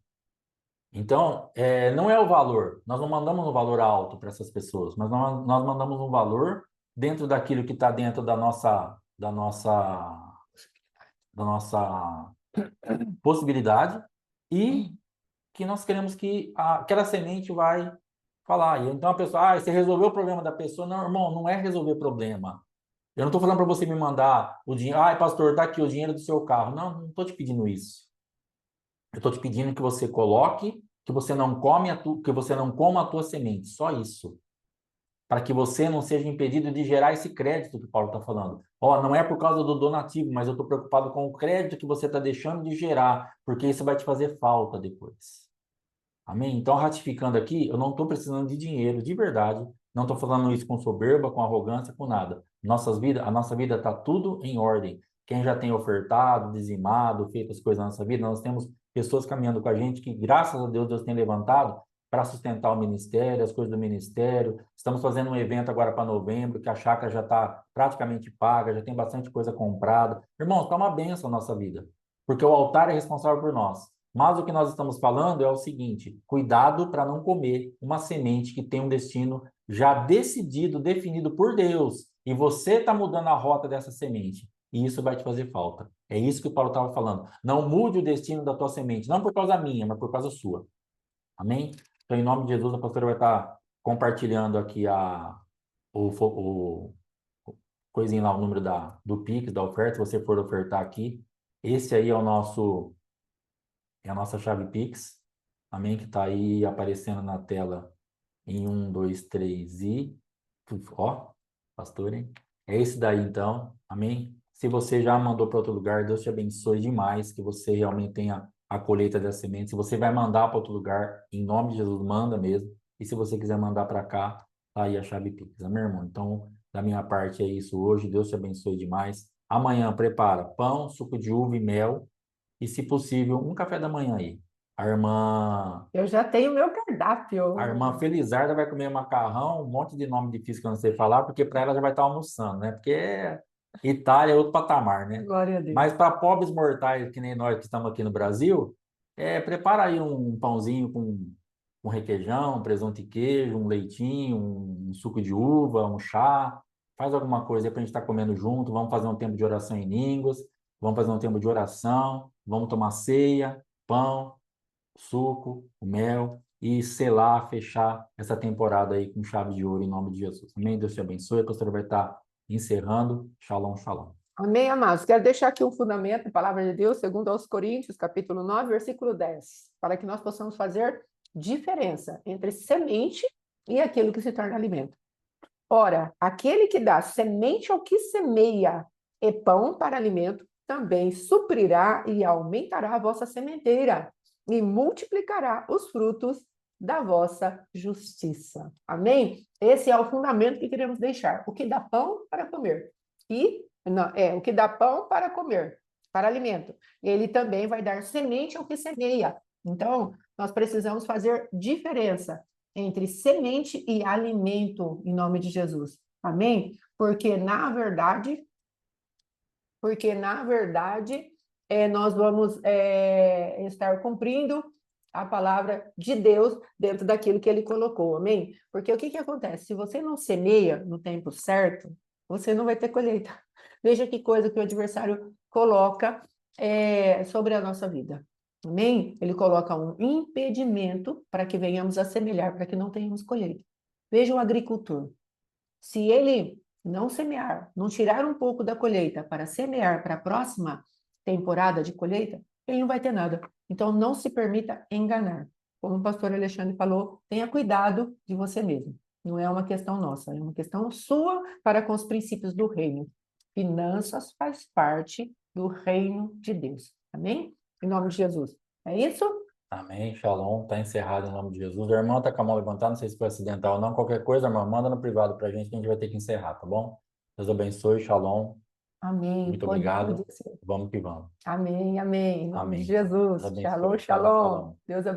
Então, não é o valor. Nós não mandamos um valor alto para essas pessoas, mas nós mandamos um valor dentro daquilo que está dentro da nossa possibilidade e que nós queremos que aquela semente vai falar. E então a pessoa, você resolveu o problema da pessoa. Não, irmão, não é resolver problema. Eu não estou falando para você me mandar o dinheiro. Pastor, tá aqui o dinheiro do seu carro. Não, não estou te pedindo isso. Eu estou te pedindo que você coloque, que você não que você não coma a tua semente. Só isso. Para que você não seja impedido de gerar esse crédito que o Paulo está falando. Não é por causa do donativo, mas eu estou preocupado com o crédito que você está deixando de gerar, porque isso vai te fazer falta depois. Amém? Então, ratificando aqui, eu não estou precisando de dinheiro, de verdade. Não estou falando isso com soberba, com arrogância, com nada. A nossa vida está tudo em ordem. Quem já tem ofertado, dizimado, feito as coisas na nossa vida, nós temos pessoas caminhando com a gente que, graças a Deus, Deus tem levantado para sustentar o ministério, as coisas do ministério. Estamos fazendo um evento agora para novembro, que a chácara já está praticamente paga, já tem bastante coisa comprada. Irmãos, está uma bênção a nossa vida, porque o altar é responsável por nós. Mas o que nós estamos falando é o seguinte: cuidado para não comer uma semente que tem um destino já decidido, definido por Deus, e você está mudando a rota dessa semente, e isso vai te fazer falta. É isso que o Paulo estava falando. Não mude o destino da tua semente, não por causa minha, mas por causa sua. Amém? Então, em nome de Jesus, a pastora vai estar compartilhando aqui o coisinho lá, o número do Pix, da oferta, se você for ofertar aqui. Esse aí é a nossa chave Pix. Amém? Que está aí aparecendo na tela em 1, 2, 3 e... Ó, pastor, hein? É esse daí, então. Amém? Se você já mandou para outro lugar, Deus te abençoe demais, que você realmente tenha a colheita da semente. Se você vai mandar para outro lugar, em nome de Jesus, manda mesmo. E se você quiser mandar para cá, tá aí a chave Pix, amém, irmão? Então, da minha parte é isso hoje. Deus te abençoe demais. Amanhã, prepara pão, suco de uva e mel. E, se possível, um café da manhã aí. A irmã Eu já tenho meu a cardápio. irmã Felizarda vai comer macarrão, um monte de nome difícil que eu não sei falar, porque para ela já vai estar almoçando, né? Porque Itália é outro patamar, né? Glória a Deus. Mas para pobres mortais, que nem nós que estamos aqui no Brasil, prepara aí um pãozinho com requeijão, um presunto e queijo, um leitinho, um suco de uva, um chá. Faz alguma coisa aí para a gente estar comendo junto. Vamos fazer um tempo de oração em línguas. Vamos fazer um tempo de oração. Vamos tomar ceia, pão, suco, o mel e selar, fechar essa temporada aí com chave de ouro em nome de Jesus. Amém? Deus te abençoe. A pastora vai estar encerrando. Shalom, shalom. Amém, amados. Quero deixar aqui um fundamento, a palavra de Deus, segundo aos Coríntios, capítulo 9, versículo 10, para que nós possamos fazer diferença entre semente e aquilo que se torna alimento. Ora, aquele que dá semente ao que semeia e pão para alimento, também suprirá e aumentará a vossa sementeira e multiplicará os frutos da vossa justiça. Amém? Esse é o fundamento que queremos deixar. O que dá pão para comer. O que dá pão para comer, para alimento. Ele também vai dar semente ao que semeia. Então, nós precisamos fazer diferença entre semente e alimento, em nome de Jesus. Amém? Porque, na verdade, nós vamos estar cumprindo a palavra de Deus dentro daquilo que ele colocou, amém? Porque o que acontece? Se você não semeia no tempo certo, você não vai ter colheita. Veja que coisa que o adversário coloca sobre a nossa vida. Amém? Ele coloca um impedimento para que venhamos a semear, para que não tenhamos colheita. Veja o agricultor. Se ele não semear, não tirar um pouco da colheita para semear para a próxima temporada de colheita, ele não vai ter nada. Então, não se permita enganar. Como o pastor Alexandre falou, tenha cuidado de você mesmo. Não é uma questão nossa, é uma questão sua para com os princípios do reino. Finanças faz parte do reino de Deus. Amém? Em nome de Jesus. É isso? Amém, shalom. Está encerrado em nome de Jesus. A irmã está com a mão levantada, não sei se foi acidental ou não. Qualquer coisa, irmã, manda no privado para a gente que a gente vai ter que encerrar, tá bom? Deus abençoe, shalom. Amém. Muito Pode obrigado. ser. Vamos que vamos. Amém, amém. Em nome de Amém. Deus Jesus. Shalom, abençoe. Shalom, shalom. shalom. Deus abençoe.